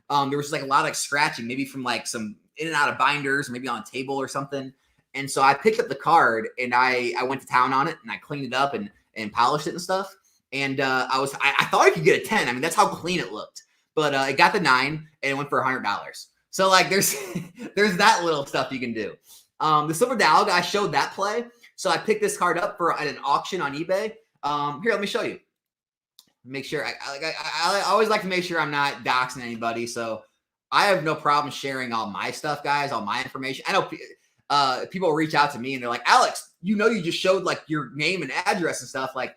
There was like a lot of like scratching, maybe from like some in and out of binders, maybe on a table or something. And so I picked up the card and I went to town on it and I cleaned it up and polished it and stuff. And I thought I could get a 10. I mean, that's how clean it looked. But it got the 9 and it went for $100. So like there's that little stuff you can do. The Silver Dialga, I showed that play. So I picked this card up at an auction on eBay. Here, let me show you. Make sure I always like to make sure I'm not doxing anybody. So I have no problem sharing all my stuff, guys, all my information. I know people reach out to me and they're like, Alex, you just showed like your name and address and stuff. Like,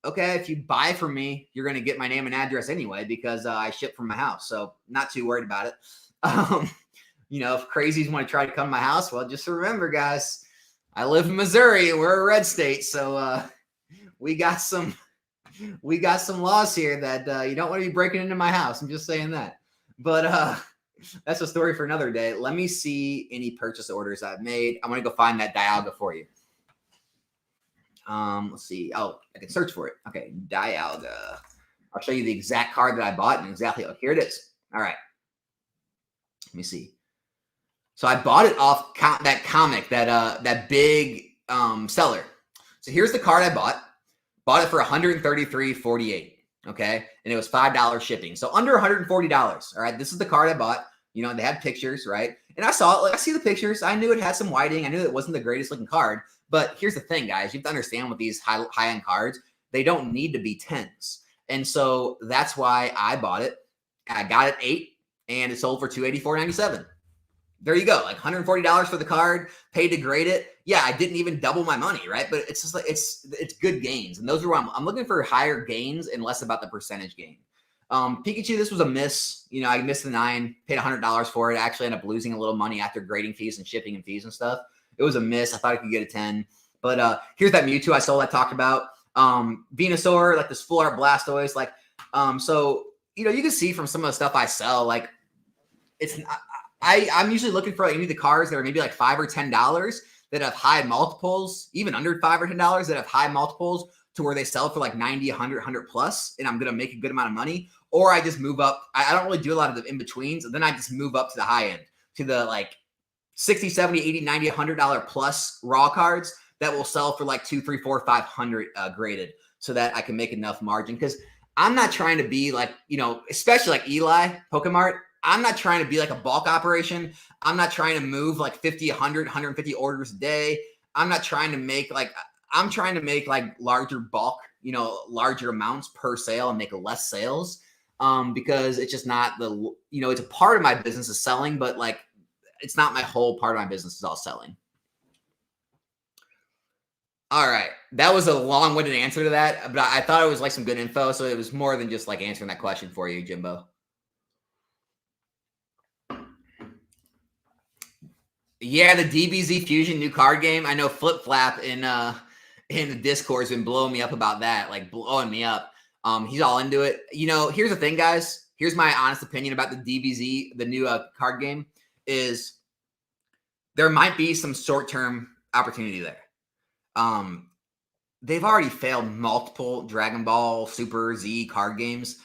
okay, if you buy from me, you're going to get my name and address anyway because I ship from my house. So not too worried about it. If crazies want to try to come to my house, well, just remember, guys, I live in Missouri and we're a red state. So we got some laws here that you don't want to be breaking into my house. I'm just saying that. But that's a story for another day. Let me see any purchase orders I've made. I'm going to go find that Dialga for you. Let's see. Oh, I can search for it. Okay, Dialga. I'll show you the exact card that I bought and exactly. Oh, here it is. All right. Let me see. So I bought it off that comic, that big seller. So here's the card I bought. Bought it for $133.48. Okay, and it was $5 shipping, so under $140. All right, this is the card I bought. They had pictures, right? And I saw it. Like I see the pictures. I knew it had some whiting. I knew it wasn't the greatest looking card. But here's the thing, guys. You have to understand with these high end cards, they don't need to be 10s, and so that's why I bought it. I got it 8, and it sold for $284.97. There you go, like $140 for the card, paid to grade it. Yeah, I didn't even double my money, right? But it's just like it's good gains, and those are where I'm looking for higher gains and less about the percentage gain. Pikachu, this was a miss. I missed the 9, paid $100 for it. I actually ended up losing a little money after grading fees and shipping and fees and stuff. It was a miss. I thought I could get a 10, but here's that Mewtwo I sold. I talked about Venusaur, like this full art Blastoise, like so you can see from some of the stuff I sell, like it's. I'm usually looking for like any of the cards that are maybe like $5 or $10 that have high multiples, even under $5 or $10 that have high multiples to where they sell for like 90, 100, 100 plus, and I'm going to make a good amount of money. Or I just move up. I don't really do a lot of the in-betweens. And then I just move up to the high end, to the like 60, 70, 80, 90, $100 plus raw cards that will sell for like 2, 3, 4, 500 graded, so that I can make enough margin. Because I'm not trying to be like, especially like Eli, Pokemart. I'm not trying to be like a bulk operation. I'm not trying to move like 50, 100, 150 orders a day. I'm trying to make like larger bulk, larger amounts per sale and make less sales. Because it's just not it's a part of my business is selling, but like, it's not my whole part of my business is all selling. All right. That was a long-winded answer to that, but I thought it was like some good info. So it was more than just like answering that question for you, Jimbo. Yeah, the DBZ Fusion new card game. I know Flip Flap in the Discord has been blowing me up about that, like blowing me up. He's all into it. Here's the thing, guys. Here's my honest opinion about the DBZ, the new card game, is there might be some short-term opportunity there. They've already failed multiple Dragon Ball Super Z card games.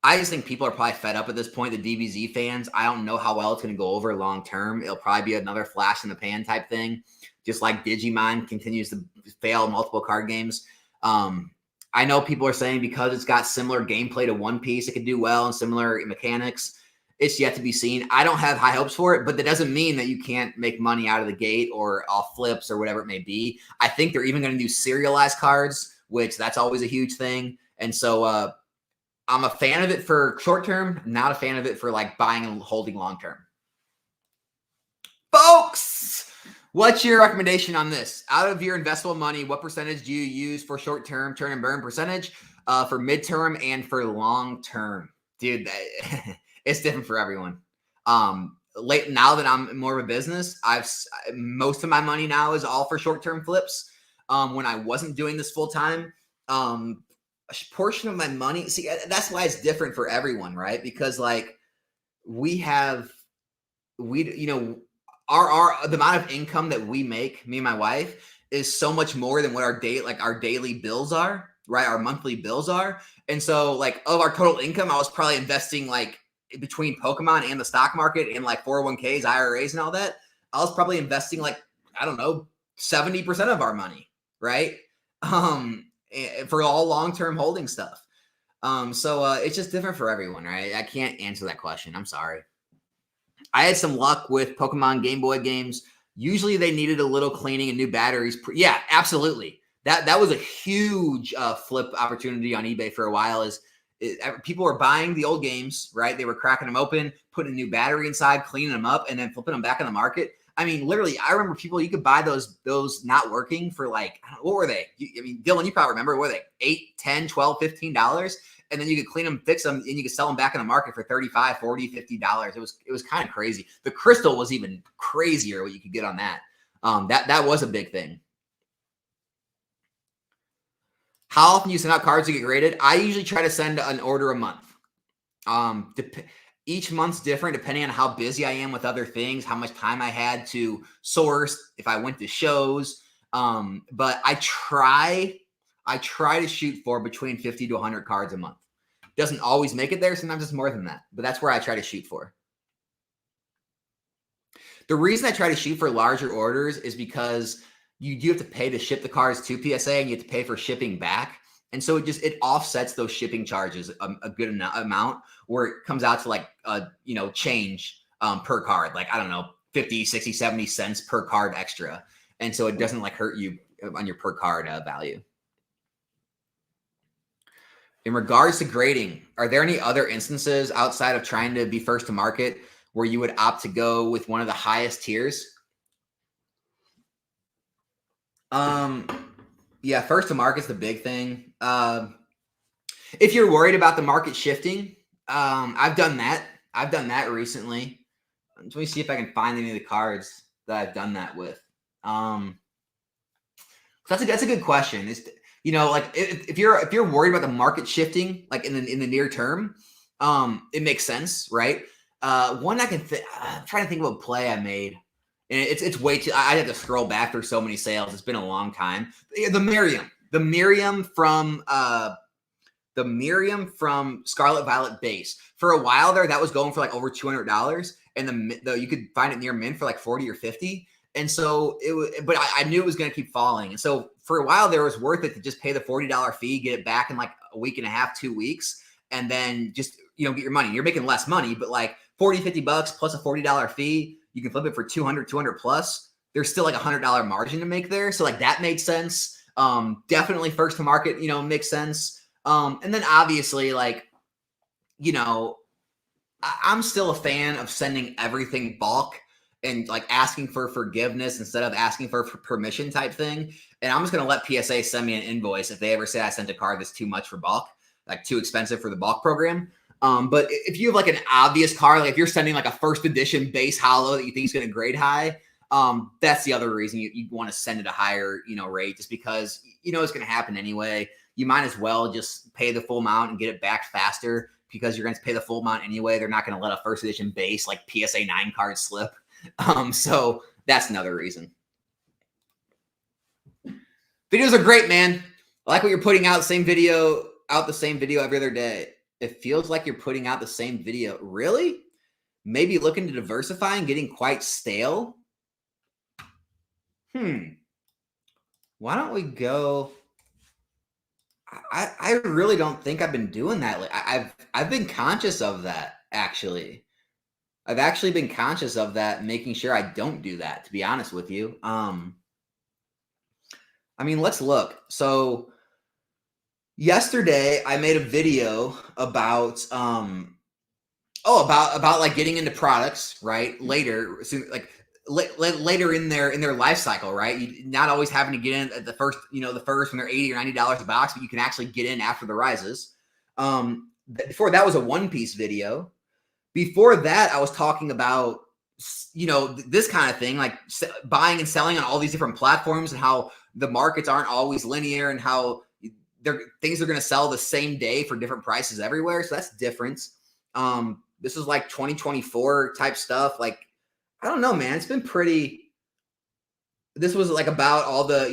I just think people are probably fed up at this point, the DBZ fans. I don't know how well it's going to go over long term. It'll probably be another flash in the pan type thing, just like Digimon continues to fail multiple card games. I know people are saying because it's got similar gameplay to One Piece, it could do well and similar mechanics. It's yet to be seen. I don't have high hopes for it, but that doesn't mean that you can't make money out of the gate or off flips or whatever it may be. I think they're even going to do serialized cards, which that's always a huge thing. And so, I'm a fan of it for short term, not a fan of it for like buying and holding long term. Folks, What's your recommendation on this? Out of your investable money, what percentage do you use for short-term turn and burn percentage, for midterm and for long-term? Dude, it's different for everyone. Now that I'm more of a business, most of my money now is all for short-term flips. When I wasn't doing this full-time, a portion of my money, see, that's why it's different for everyone, right? Because like the amount of income that we make, me and my wife, is so much more than what our daily bills are, right? Our monthly bills are. And so like of our total income, I was probably investing like between Pokemon and the stock market and like 401ks, IRAs and all that. I was probably investing like, I don't know, 70% of our money, right? For all long-term holding stuff. So it's just different for everyone, right? I can't answer that question. I'm sorry. I had some luck with Pokemon Game Boy games. Usually they needed a little cleaning and new batteries. Yeah, absolutely. That was a huge flip opportunity on eBay for a while. People were buying the old games, right? They were cracking them open, putting a new battery inside, cleaning them up, and then flipping them back on the market. I mean, literally, I remember people, you could buy those not working for like, what were they? I mean, Dylan, you probably remember, what were they? $8, $10, $12, $15? And then you could clean them, fix them, and you could sell them back in the market for $35, $40, $50. It was kind of crazy. The crystal was even crazier what you could get on that. That was a big thing. How often do you send out cards to get graded? I usually try to send an order a month. Each month's different depending on how busy I am with other things, how much time I had to source, if I went to shows. But I try to shoot for between 50 to 100 cards a month. Doesn't always make it there. Sometimes it's more than that, but that's where I try to shoot for. The reason I try to shoot for larger orders is because you do have to pay to ship the cards to PSA and you have to pay for shipping back. And so it offsets those shipping charges a good amount, where it comes out to like, change per card, like, I don't know, 50, 60, 70 cents per card extra. And so it doesn't like hurt you on your per card value. In regards to grading, are there any other instances outside of trying to be first to market where you would opt to go with one of the highest tiers? Yeah, first to market's the big thing. If you're worried about the market shifting, I've done that. I've done that recently. Let me see if I can find any of the cards that I've done that with. That's a good question. Like if you're worried about the market shifting, like in the near term, it makes sense, right? One I'm trying to think of a play I made, and it's way too. I had to scroll back through so many sales. It's been a long time. The Miriam from Scarlet Violet base. For a while there, that was going for like over $200, and you could find it near mint for like 40 or 50. And so but I knew it was going to keep falling. And so for a while there, it was worth it to just pay the $40 fee, get it back in like a week and a half, 2 weeks, and then just, get your money. You're making less money, but like 40, $50 plus a $40 fee, you can flip it for 200 plus. There's still like $100 margin to make there. So like that made sense. Definitely first to market, makes sense. And then obviously like, I'm still a fan of sending everything bulk and like asking for forgiveness instead of asking for permission type thing. And I'm just going to let PSA send me an invoice if they ever say I sent a card that's too much for bulk, like too expensive for the bulk program. But if you have like an obvious card, like if you're sending like a first edition base holo that you think is going to grade high, that's the other reason you want to send it a higher, rate, just because it's going to happen anyway. You might as well just pay the full amount and get it back faster, because you're going to pay the full amount anyway. They're not going to let a first edition base like PSA 9 card slip. So that's another reason. Videos are great, man. I like what you're putting out the same video every other day. It feels like you're putting out the same video. Really? Maybe looking to diversify and getting quite stale. Why don't we go? I really don't think I've been doing that. I've been conscious of that, actually. I've actually been conscious of that, making sure I don't do that, to be honest with you. Let's look. So yesterday I made a video about about like getting into products, right? Later, soon, like later in their life cycle, right? You not always having to get in at the first when they're $80 or $90 a box, but you can actually get in after the rises. Before that was a One Piece video. Before that, I was talking about this kind of thing, like buying and selling on all these different platforms and how the markets aren't always linear and how things are going to sell the same day for different prices everywhere. So that's different. This is like 2024 type stuff. Like, I don't know, man. It's been pretty. This was like about all the,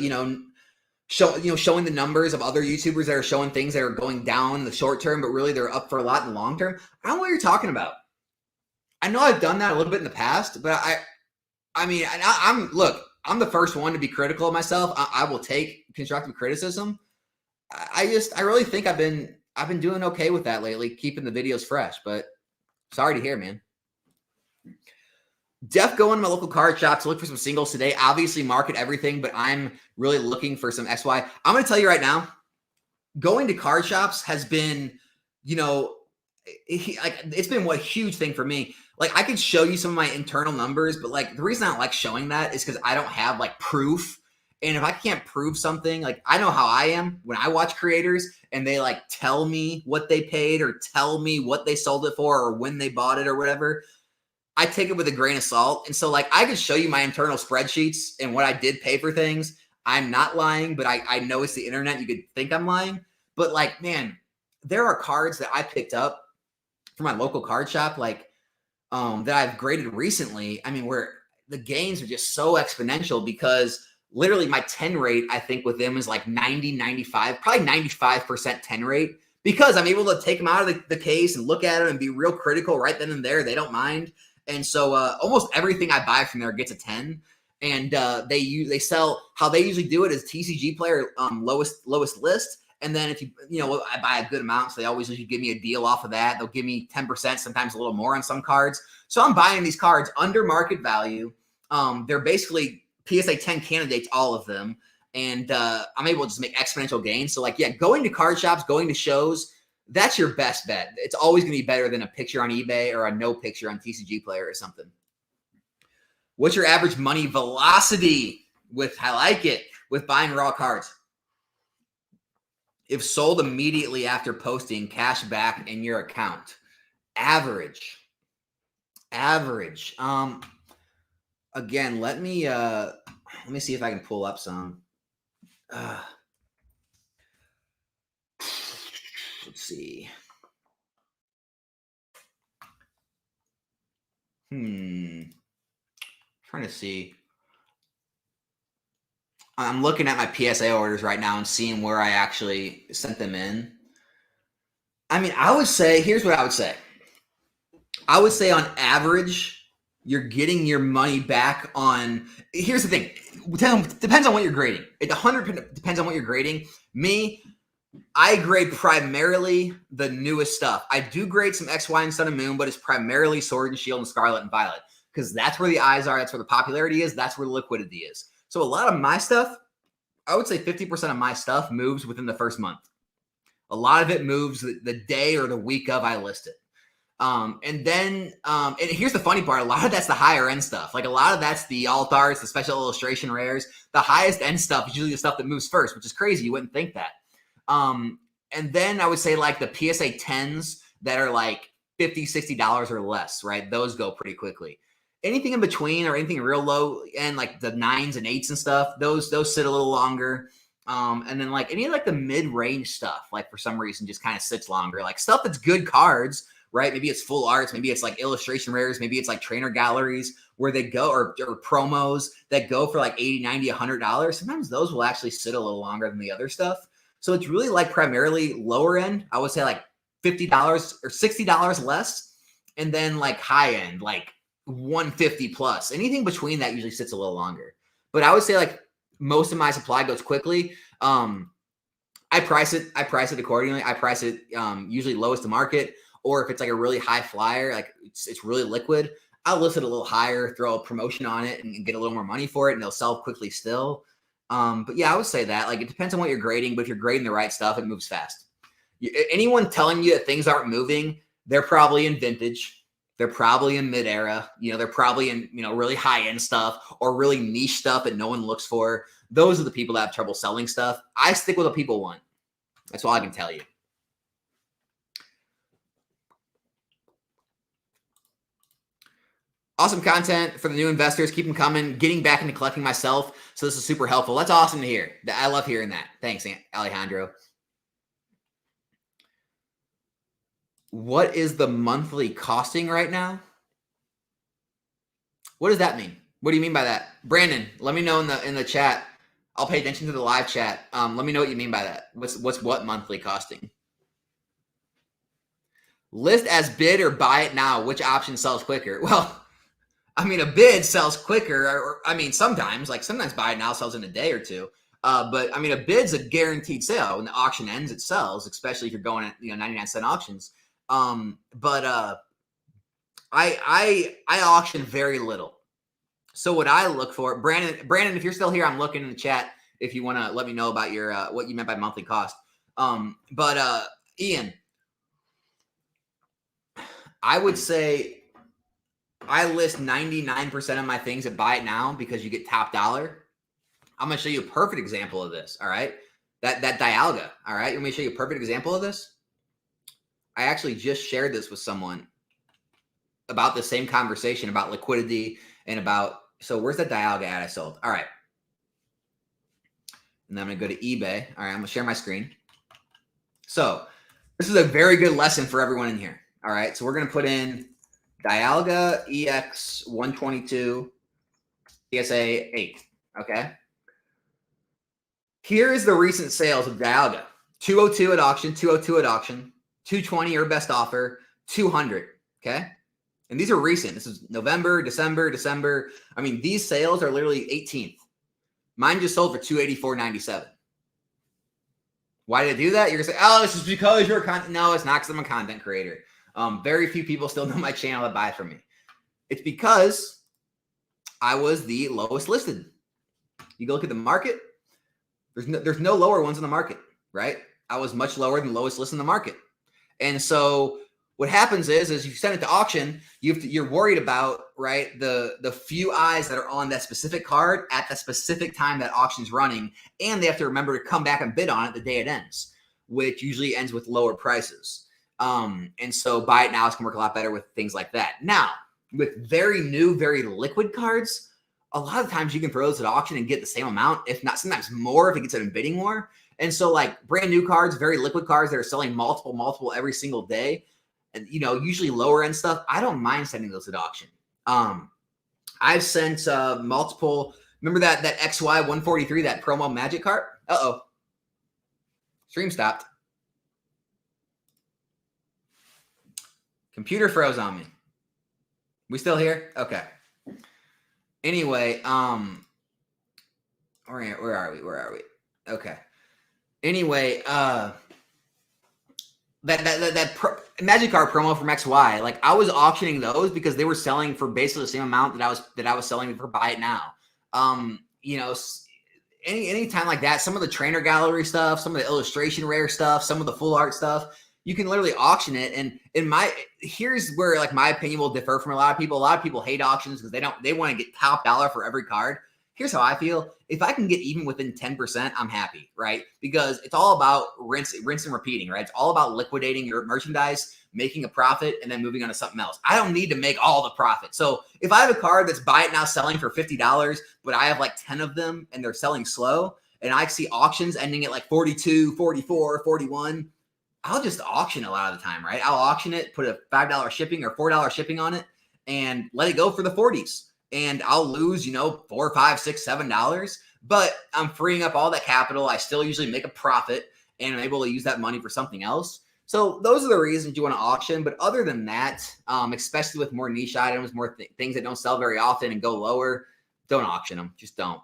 showing the numbers of other YouTubers that are showing things that are going down in the short term, but really they're up for a lot in the long term. I don't know what you're talking about. I know I've done that a little bit in the past, but I'm the first one to be critical of myself. I will take constructive criticism. I really think I've been doing okay with that lately, keeping the videos fresh, but sorry to hear, man. Def going to my local card shop to look for some singles today. Obviously market everything, but I'm really looking for some XY. I'm going to tell you right now, going to card shops has been, it's been a huge thing for me. Like, I could show you some of my internal numbers, but like the reason I don't like showing that is because I don't have like proof. And if I can't prove something, like I know how I am when I watch creators and they like tell me what they paid or tell me what they sold it for or when they bought it or whatever, I take it with a grain of salt. And so like I could show you my internal spreadsheets and what I did pay for things. I'm not lying, but I know it's the internet. You could think I'm lying. But like, man, there are cards that I picked up from my local card shop, like that I've graded recently. I mean, where the gains are just so exponential because literally my 10 rate, I think with them is like 90, 95, probably 95% 10 rate because I'm able to take them out of the case and look at them and be real critical right then and there. They don't mind. And so almost everything I buy from there gets a 10. And they sell, how they usually do it is TCG Player lowest list. And then if I buy a good amount, so they always usually give me a deal off of that. They'll give me 10%, sometimes a little more on some cards. So I'm buying these cards under market value. They're basically PSA 10 candidates, all of them. And I'm able to just make exponential gains. So like, yeah, going to card shops, going to shows, that's your best bet. It's always going to be better than a picture on eBay or a no picture on TCG Player or something. What's your average money velocity with buying raw cards? If sold immediately after posting, cash back in your account. Average. Again, let me see if I can pull up some. Let's see. Trying to see. I'm looking at my PSA orders right now and seeing where I actually sent them in. I mean, I would say, here's what I would say. I would say on average, you're getting your money back on, here's the thing. Depends on what you're grading. It 100% depends on what you're grading. Me, I grade primarily the newest stuff. I do grade some X, Y, and Sun and Moon, but it's primarily Sword and Shield and Scarlet and Violet because that's where the eyes are. That's where the popularity is. That's where the liquidity is. So a lot of my stuff, I would say 50% of my stuff moves within the first month. A lot of it moves the day or the week of I list it. And here's the funny part. A lot of that's the higher end stuff. Like a lot of that's the alt arts, the special illustration rares. The highest end stuff is usually the stuff that moves first, which is crazy. You wouldn't think that. And then I would say like the PSA 10s that are like $50, $60 or less, right? Those go pretty quickly. Anything in between or anything real low and like the 9s and 8s and stuff, those sit a little longer. And then like any of like the mid-range stuff, like for some reason just kind of sits longer. Like stuff that's good cards, right? Maybe it's full arts, maybe it's like illustration rares, maybe it's like trainer galleries where they go or promos that go for like $80, $90, $100. Sometimes those will actually sit a little longer than the other stuff. So it's really like primarily lower end. I would say like $50 or $60 less. And then like high end, like 150 plus. Anything between that usually sits a little longer. But I would say like most of my supply goes quickly. I price it accordingly. I price it usually lowest to market, or if it's like a really high flyer, like it's really liquid, I'll list it a little higher, throw a promotion on it and get a little more money for it, and they'll sell quickly still. But yeah, I would say that like it depends on what you're grading, but if you're grading the right stuff, it moves fast. Anyone telling you that things aren't moving, they're probably in vintage. They're probably in mid-era. They're probably in, really high-end stuff or really niche stuff that no one looks for. Those are the people that have trouble selling stuff. I stick with what people want. That's all I can tell you. Awesome content for the new investors. Keep them coming. Getting back into collecting myself. So this is super helpful. That's awesome to hear. I love hearing that. Thanks, Alejandro. What is the monthly costing right now? What does that mean? What do you mean by that? Brandon, let me know in the chat. I'll pay attention to the live chat. Let me know what you mean by that. What's what monthly costing? List as bid or buy it now. Which option sells quicker? Well, I mean, a bid sells quicker. Or sometimes buy it now sells in a day or two. But I mean, a bid's a guaranteed sale. When the auction ends, it sells, especially if you're going at 99-cent auctions. I auction very little. So what I look for, Brandon, if you're still here, I'm looking in the chat if you want to let me know about your what you meant by monthly cost. Ian, I would say I list 99% of my things at buy it now because you get top dollar. I'm going to show you a perfect example of this. All right. That Dialga. All right. Let me show you a perfect example of this. I actually just shared this with someone about the same conversation about liquidity and about, so where's that Dialga ad I sold? All right. And then I'm going to go to eBay. All right. I'm going to share my screen. So this is a very good lesson for everyone in here. All right. So we're going to put in Dialga EX 122 PSA 8. Okay. Here is the recent sales of Dialga. 202 at auction, 202 at auction, 220 or best offer, 200. Okay. And these are recent. This is November, December. I mean, these sales are literally 18th. Mine just sold for $284.97. Why did I do that? You're going to say, oh, this is because you're a content. No, it's not because I'm a content creator. Very few people still know my channel that buy from me. It's because I was the lowest listed. You go look at the market. There's no lower ones in the market, right? I was much lower than the lowest listed in the market. And so what happens is you send it to auction, you're worried about, right, the few eyes that are on that specific card at the specific time that auction's running, and they have to remember to come back and bid on it the day it ends, which usually ends with lower prices. And so buy it now can work a lot better with things like that. Now, with very new, very liquid cards, a lot of times you can throw those at auction and get the same amount, if not sometimes more if it gets it in bidding war. And so like brand new cards, very liquid cards that are selling multiple every single day, and usually lower end stuff, I don't mind sending those at auction. I've sent multiple. Remember that XY 143, that promo magic card? Uh-oh. Stream stopped. Computer froze on me. We still here? Okay. Anyway, where are we? Okay. Anyway, that magic card promo from XY, like I was auctioning those because they were selling for basically the same amount that I was selling for buy it now. Any time like that, some of the trainer gallery stuff, some of the illustration rare stuff, some of the full art stuff, you can literally auction it. And here's where like my opinion will differ from a lot of people. A lot of people hate auctions because they want to get top dollar for every card. Here's how I feel. If I can get even within 10%, I'm happy, right? Because it's all about rinse and repeating, right? It's all about liquidating your merchandise, making a profit, and then moving on to something else. I don't need to make all the profit. So if I have a card that's buy it now selling for $50, but I have like 10 of them and they're selling slow, and I see auctions ending at like 42, 44, 41, I'll just auction a lot of the time, right? I'll auction it, put a $5 shipping or $4 shipping on it, and let it go for the 40s. And I'll lose, $4, $5, $6, $7, but I'm freeing up all that capital. I still usually make a profit and I'm able to use that money for something else. So those are the reasons you want to auction. But other than that, especially with more niche items, more things that don't sell very often and go lower, don't auction them. Just don't,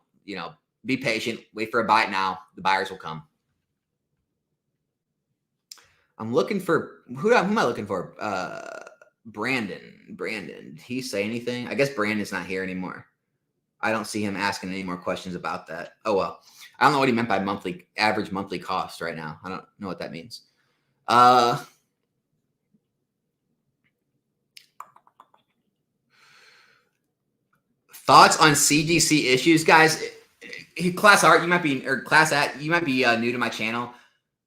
be patient, wait for a buy it now. The buyers will come. I'm looking for, who am I looking for? Brandon, did he say anything? I guess Brandon's not here anymore. I don't see him asking any more questions about that. Oh, well, I don't know what he meant by average monthly cost right now. I don't know what that means. Thoughts on CGC issues, guys? Class Art, you might be, or Class At, you might be new to my channel.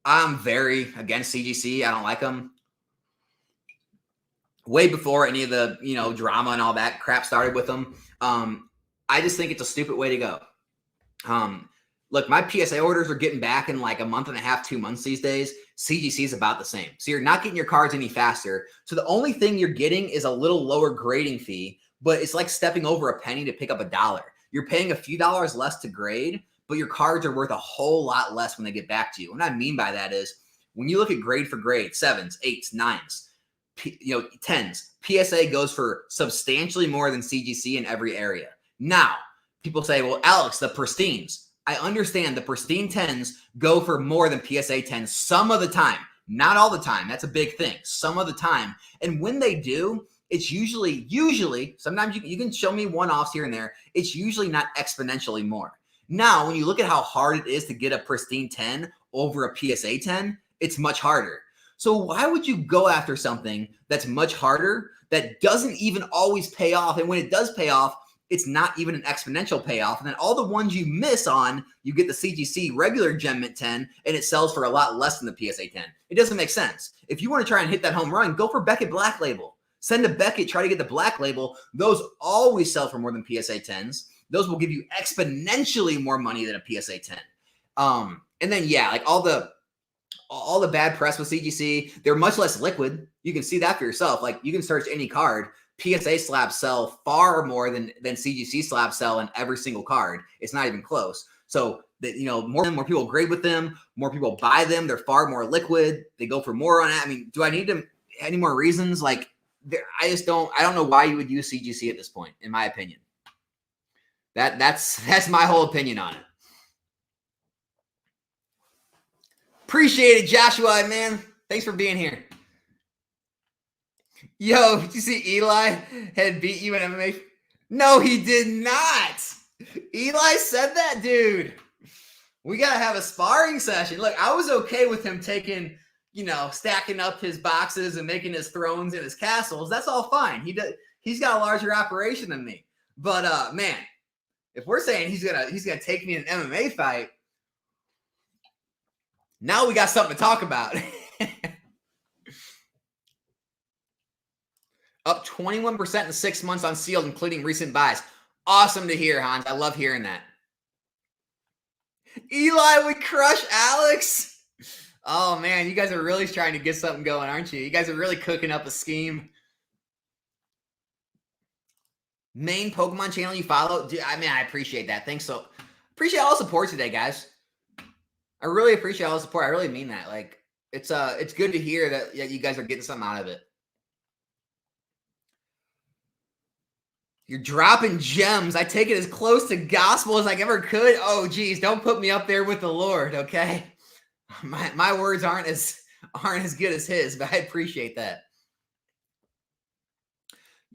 I'm very against CGC. I don't like them. Way before any of the drama and all that crap started with them, I just think it's a stupid way to go. Look, my PSA orders are getting back in like a month and a half, 2 months these days. CGC is about the same. So you're not getting your cards any faster. So the only thing you're getting is a little lower grading fee, but it's like stepping over a penny to pick up $1. You're paying a few dollars less to grade, but your cards are worth a whole lot less when they get back to you. What I mean by that is when you look at grade for grade, 7s, 8s, 9s, 10s, PSA goes for substantially more than CGC in every area. Now, people say, well, Alex, the pristines. I understand the pristine 10s go for more than PSA 10s some of the time. Not all the time. That's a big thing. Some of the time. And when they do, it's usually, sometimes you can show me one-offs here and there. It's usually not exponentially more. Now, when you look at how hard it is to get a pristine 10 over a PSA 10, it's much harder. So why would you go after something that's much harder, that doesn't even always pay off? And when it does pay off, it's not even an exponential payoff. And then all the ones you miss on, you get the CGC regular Gem Mint 10, and it sells for a lot less than the PSA 10. It doesn't make sense. If you want to try and hit that home run, go for Beckett Black Label. Send to Beckett, try to get the Black Label. Those always sell for more than PSA 10s. Those will give you exponentially more money than a PSA 10. And then, yeah, like all the bad press with CGC, they're much less liquid. You can see that for yourself. Like you can search any card. PSA slabs sell far more than CGC slabs sell in every single card. It's not even close. So that more people grade with them, more people buy them. They're far more liquid. They go for more on it. I mean, do I need any more reasons? Like, I don't know why you would use CGC at this point, in my opinion. That's my whole opinion on it. Appreciate it, Joshua, man. Thanks for being here. Yo, did you see Eli had beat you in MMA? No, he did not. Eli said that, dude. We got to have a sparring session. Look, I was okay with him taking, stacking up his boxes and making his thrones and his castles. That's all fine. He's got a larger operation than me. But man, if we're saying he's gonna take me in an MMA fight, now we got something to talk about. Up 21% in 6 months on sealed, including recent buys. Awesome to hear, Hans. I love hearing that. Eli would crush Alex. Oh, man. You guys are really trying to get something going, aren't you? You guys are really cooking up a scheme. Main Pokemon channel you follow? Dude, I appreciate that. Thanks. So appreciate all the support today, guys. I really appreciate all the support. I really mean that. Like, it's good to hear that you guys are getting something out of it. You're dropping gems. I take it as close to gospel as I ever could. Oh, geez, don't put me up there with the Lord, okay? My words aren't as good as his, but I appreciate that.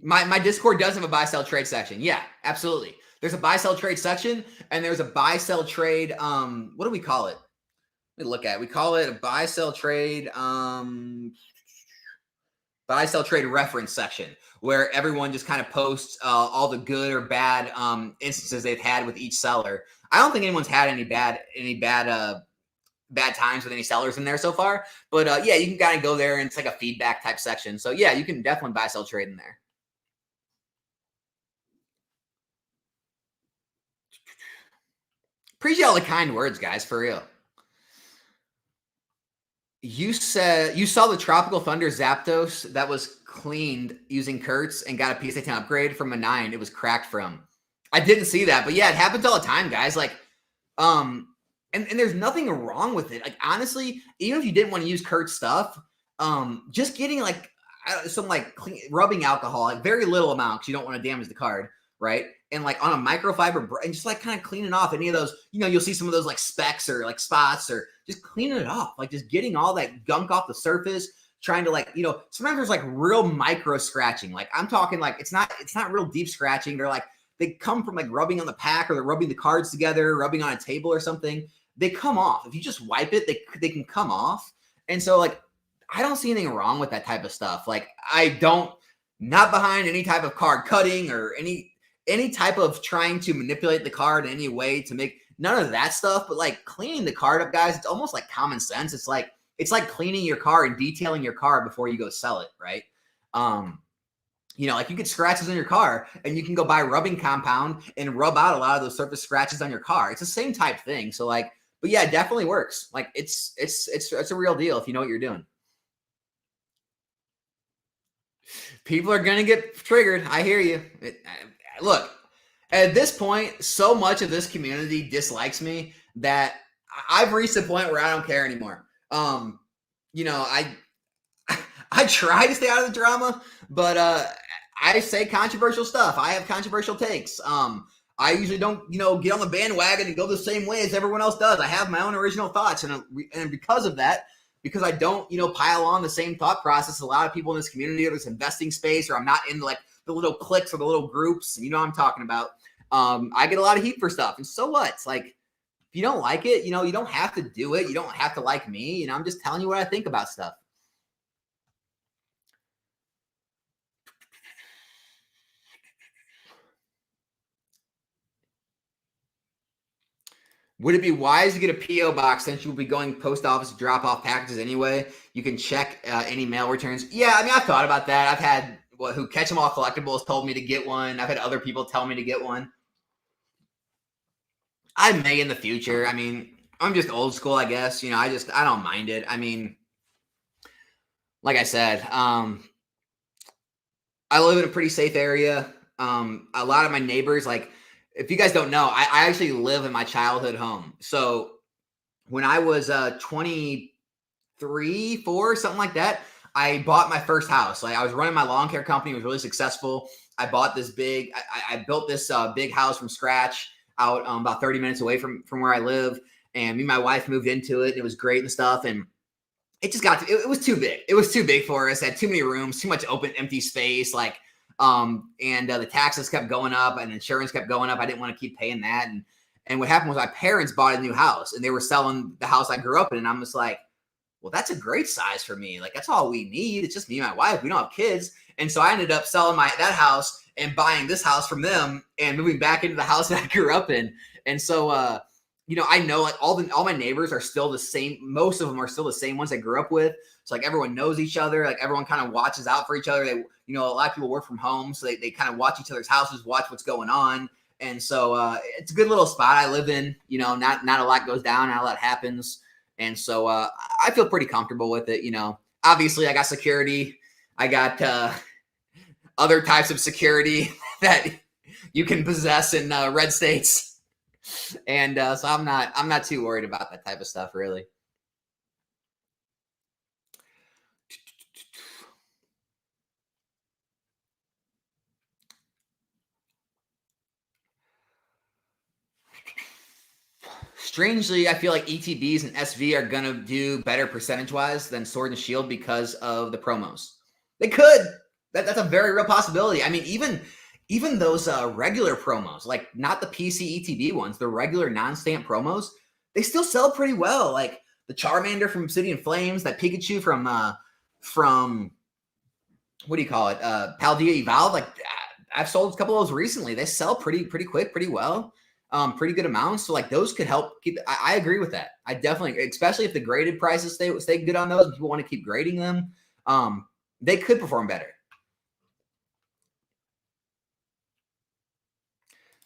My Discord does have a buy-sell trade section. Yeah, absolutely. There's a buy-sell trade section, and there's a buy-sell trade. What do we call it? Let me look at it. We call it a buy-sell trade. Buy-sell trade reference section, where everyone just kind of posts all the good or bad instances they've had with each seller. I don't think anyone's had any bad times with any sellers in there so far. But yeah, you can kind of go there, and it's like a feedback type section. So yeah, you can definitely buy sell trade in there. Appreciate all the kind words, guys, for real. You said you saw the Tropical Thunder Zapdos that was cleaned using Kurtz and got a PSA 10 upgrade from a 9. It was cracked from. I didn't see that, but yeah, it happens all the time, guys. Like, and there's nothing wrong with it. Like, honestly, even if you didn't want to use Kurtz stuff, just getting like some like rubbing alcohol, like very little amount because you don't want to damage the card, right? And like on a microfiber, and just like kind of cleaning off any of those, you'll see some of those like specks or like spots, or just cleaning it off, like just getting all that gunk off the surface, trying to like, sometimes there's like real micro scratching. Like I'm talking like, it's not real deep scratching. They're like, they come from like rubbing on the pack, or they're rubbing the cards together, rubbing on a table or something. They come off. If you just wipe it, they can come off. And so like, I don't see anything wrong with that type of stuff. Like not behind any type of card cutting or any type of trying to manipulate the card in any way to make none of that stuff. But like cleaning the card up, guys, it's almost like common sense. It's like cleaning your car and detailing your car before you go sell it, right? You know, like you get scratches on your car and you can go buy rubbing compound and rub out a lot of those surface scratches on your car. It's the same type thing. So like, but yeah, it definitely works. Like it's a real deal if you know what you're doing. People are going to get triggered. I hear you. Look, at this point, so much of this community dislikes me that I've reached a point where I don't care anymore. You know, I try to stay out of the drama, but I say controversial stuff. I have controversial takes. I usually don't, you know, get on the bandwagon and go the same way as everyone else does. I have my own original thoughts, and because of that, because I don't, you know, pile on the same thought process a lot of people in this community or this investing space, or I'm not in like the little cliques or the little groups, and you know what I'm talking about. I get a lot of heat for stuff, and so what? It's like, if you don't like it, you know, you don't have to do it. You don't have to like me. You know, I'm just telling you what I think about stuff. Would it be wise to get a P.O. box since you'll be going post office to drop off packages anyway? You can check any mail returns. Yeah, I mean, I've thought about that. I've had who Catch 'em All Collectibles told me to get one. I've had other people tell me to get one. I may in the future. I mean, I'm just old school, I guess. You know, I don't mind it. I mean, like I said, I live in a pretty safe area. A lot of my neighbors, like, if you guys don't know, I actually live in my childhood home. So when I was 23, 4, something like that, I bought my first house. Like I was running my lawn care company. It was really successful. I bought this big, I built this big house from scratch out about 30 minutes away from where I live. And me and my wife moved into it. And it was great and stuff. And it just it was too big. It was too big for us. It had too many rooms, too much open, empty space. Like, the taxes kept going up and insurance kept going up. I didn't want to keep paying that. And what happened was my parents bought a new house and they were selling the house I grew up in. And I'm just like, well, that's a great size for me. Like, that's all we need. It's just me and my wife. We don't have kids. And so I ended up selling that house and buying this house from them and moving back into the house that I grew up in. And so, you know, I know like all my neighbors are still the same. Most of them are still the same ones I grew up with. So like everyone knows each other. Like everyone kind of watches out for each other. They, you know, a lot of people work from home, so they kind of watch each other's houses, watch what's going on. And so it's a good little spot I live in. You know, not a lot goes down, not a lot happens. And so I feel pretty comfortable with it. You know, obviously I got security. I got other types of security that you can possess in red states. And so I'm not too worried about that type of stuff, really. Strangely, I feel like ETBs and SV are going to do better percentage-wise than Sword and Shield because of the promos. They could. That's a very real possibility. I mean, even those regular promos, like not the PC ETB ones, the regular non-stamp promos, they still sell pretty well. Like the Charmander from Obsidian Flames, that Pikachu from what do you call it? Paldea Evolved. Like I've sold a couple of those recently. They sell pretty quick, pretty well. Pretty good amounts. So like those could help keep. I agree with that. I definitely, especially if the graded prices stay good on those, and people want to keep grading them, they could perform better.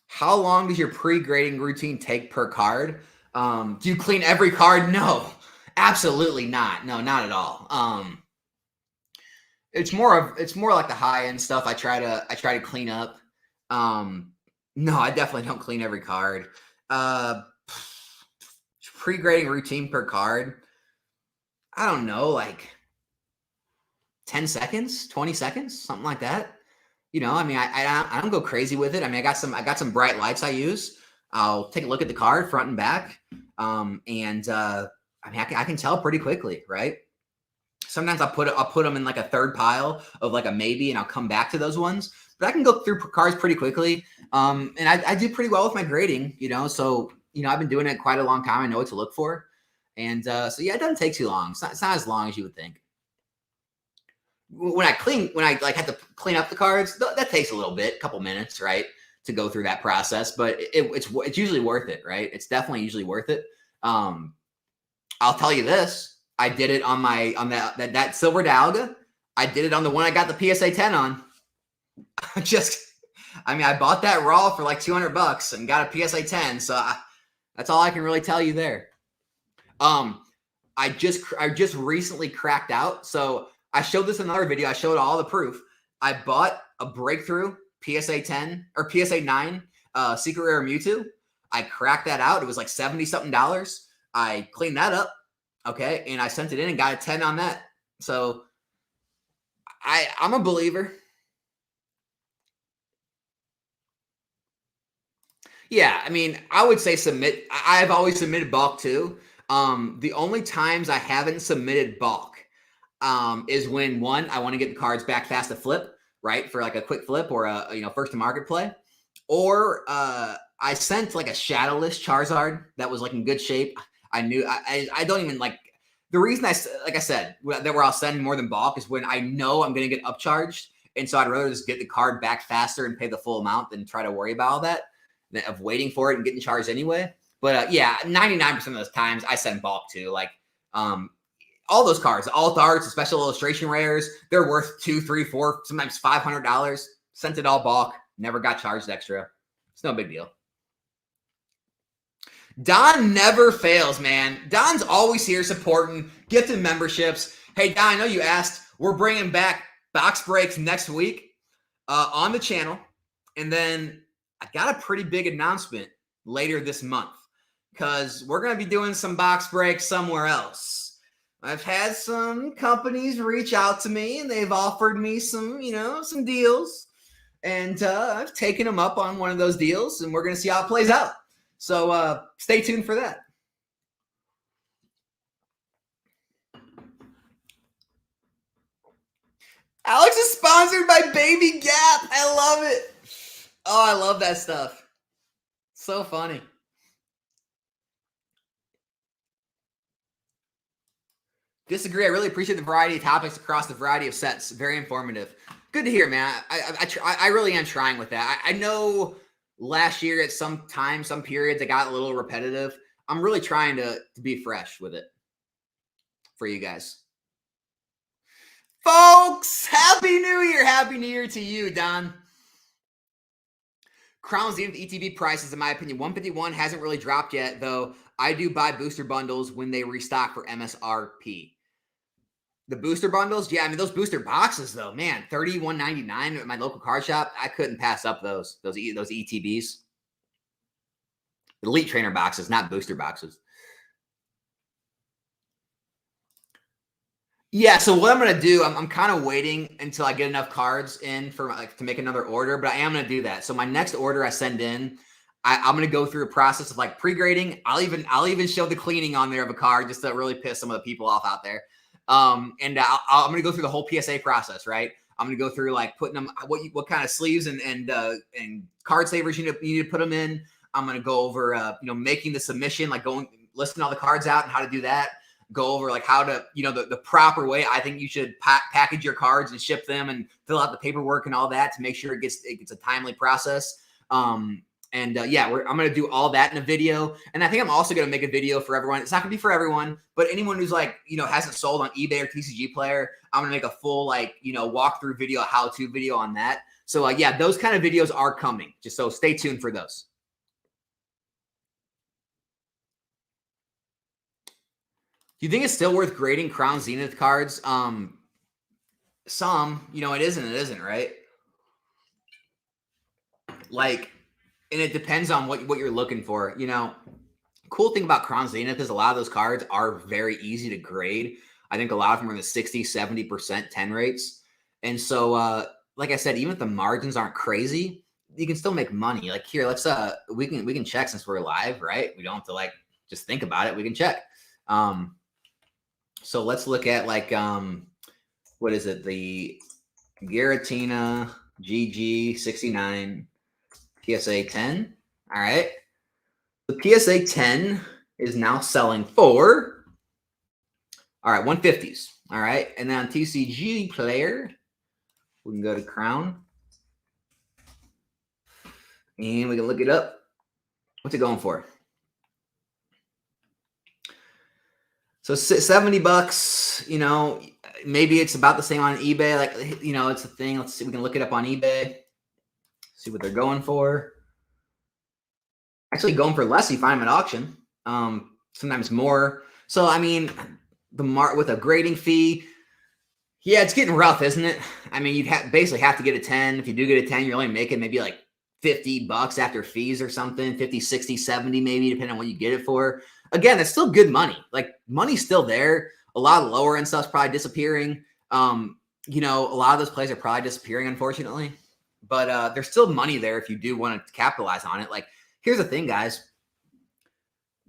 How long does your pre-grading routine take per card? Do you clean every card? No, absolutely not. No, not at all. It's more like the high end stuff. I try to clean up. No, I definitely don't clean every card. Pre-grading routine per card. I don't know, like 10 seconds, 20 seconds, something like that. You know, I mean, I don't go crazy with it. I mean, I got some bright lights I use. I'll take a look at the card front and back. I mean, I can tell pretty quickly, right? Sometimes I'll put them in like a third pile of like a maybe, and I'll come back to those ones. But I can go through cards pretty quickly. And I do pretty well with my grading, you know. So, you know, I've been doing it quite a long time. I know what to look for. And so, yeah, it doesn't take too long. It's not as long as you would think. When I like have to clean up the cards, that takes a little bit, a couple minutes, right? to go through that process, but it's usually worth it, right? It's definitely usually worth it. I'll tell you this: I did it on that silver Dialga. I did it on the one I got the PSA 10 on. I bought that raw for like $200 and got a PSA 10. So that's all I can really tell you there. I just recently cracked out. So I showed this in another video. I showed all the proof. I bought a breakthrough PSA 10 or PSA 9 secret rare Mewtwo. I cracked that out. It was like $70 something. I cleaned that up. Okay. And I sent it in and got a 10 on that. So I'm a believer. Yeah, I mean, I would say submit. I've always submitted bulk too. The only times I haven't submitted bulk is when, one, I want to get the cards back fast to flip, right, for like a quick flip or a first to market play, or I sent like a shadowless Charizard that was like in good shape. I knew I don't even like the reason like I said that where I'll send more than bulk is when I know I'm going to get upcharged, and so I'd rather just get the card back faster and pay the full amount than try to worry about all that of waiting for it and getting charged anyway. But yeah, 99% of those times I send bulk too. Like all those cards, alt arts, special illustration rares, they're worth $200, $300, $400, sometimes $500. Sent it all bulk, never got charged extra. It's no big deal. Don never fails, man. Don's always here supporting, gifting memberships. Hey, Don, I know you asked. We're bringing back box breaks next week on the channel. And then I got a pretty big announcement later this month because we're going to be doing some box breaks somewhere else. I've had some companies reach out to me and they've offered me some deals. And I've taken them up on one of those deals, and we're going to see how it plays out. So stay tuned for that. Alex is sponsored by Baby Gap. I love it. Oh, I love that stuff. So funny. Disagree. I really appreciate the variety of topics across the variety of sets. Very informative. Good to hear, man. I really am trying with that. I know last year at some periods, it got a little repetitive. I'm really trying to be fresh with it for you guys. Folks, Happy New Year. Happy New Year to you, Don. Crown Zenith ETB prices, in my opinion, 151 hasn't really dropped yet, though I do buy booster bundles when they restock for MSRP. The booster bundles, yeah, I mean, those booster boxes, though, man, $31.99 at my local card shop. I couldn't pass up those ETBs. Elite trainer boxes, not booster boxes. Yeah, so what I'm going to do, I'm kind of waiting until I get enough cards in for to make another order, but I am going to do that. So my next order I send in, I'm going to go through a process of like pre-grading. I'll even show the cleaning on there of a card just to really piss some of the people off out there. I'm going to go through the whole PSA process, right? I'm going to go through like putting them, what kind of sleeves and card savers you need to put them in. I'm going to go over, making the submission, like listing all the cards out and how to do that. Go over like how to, the proper way. I think you should package your cards and ship them and fill out the paperwork and all that to make sure it gets a timely process. I'm going to do all that in a video. And I think I'm also going to make a video for everyone. It's not going to be for everyone, but anyone who's like, hasn't sold on eBay or TCG Player, I'm going to make a full walkthrough video, how-to video on that. So those kind of videos are coming. Just so stay tuned for those. Do you think it's still worth grading Crown Zenith cards? Some, it isn't, right? Like, and it depends on what you're looking for. Cool thing about Crown Zenith is a lot of those cards are very easy to grade. I think a lot of them are in the 60, 70% 10 rates. And so, like I said, even if the margins aren't crazy, you can still make money. Like here, let's we can check since we're live, right? We don't have to just think about it. We can check. So let's look at what is it? The Giratina GG 69 PSA 10. All right. The PSA 10 is now selling for, all right, 150s. All right. And then on TCG Player, we can go to Crown. And we can look it up. What's it going for? So $70, you know, maybe it's about the same on eBay. Like, you know, it's a thing. Let's see. We can look it up on eBay. See what they're going for. Actually, going for less, you find them at auction. Sometimes more. So, I mean, with a grading fee, yeah, it's getting rough, isn't it? I mean, you'd basically have to get a 10. If you do get a 10, you're only making maybe like $50 after fees or something, 50, 60, 70, maybe, depending on what you get it for. Again, it's still good money. Like, money's still there. A lot of lower end stuff's probably disappearing. You know, a lot of those plays are probably disappearing, unfortunately. But there's still money there if you do want to capitalize on it. Like, here's the thing, guys.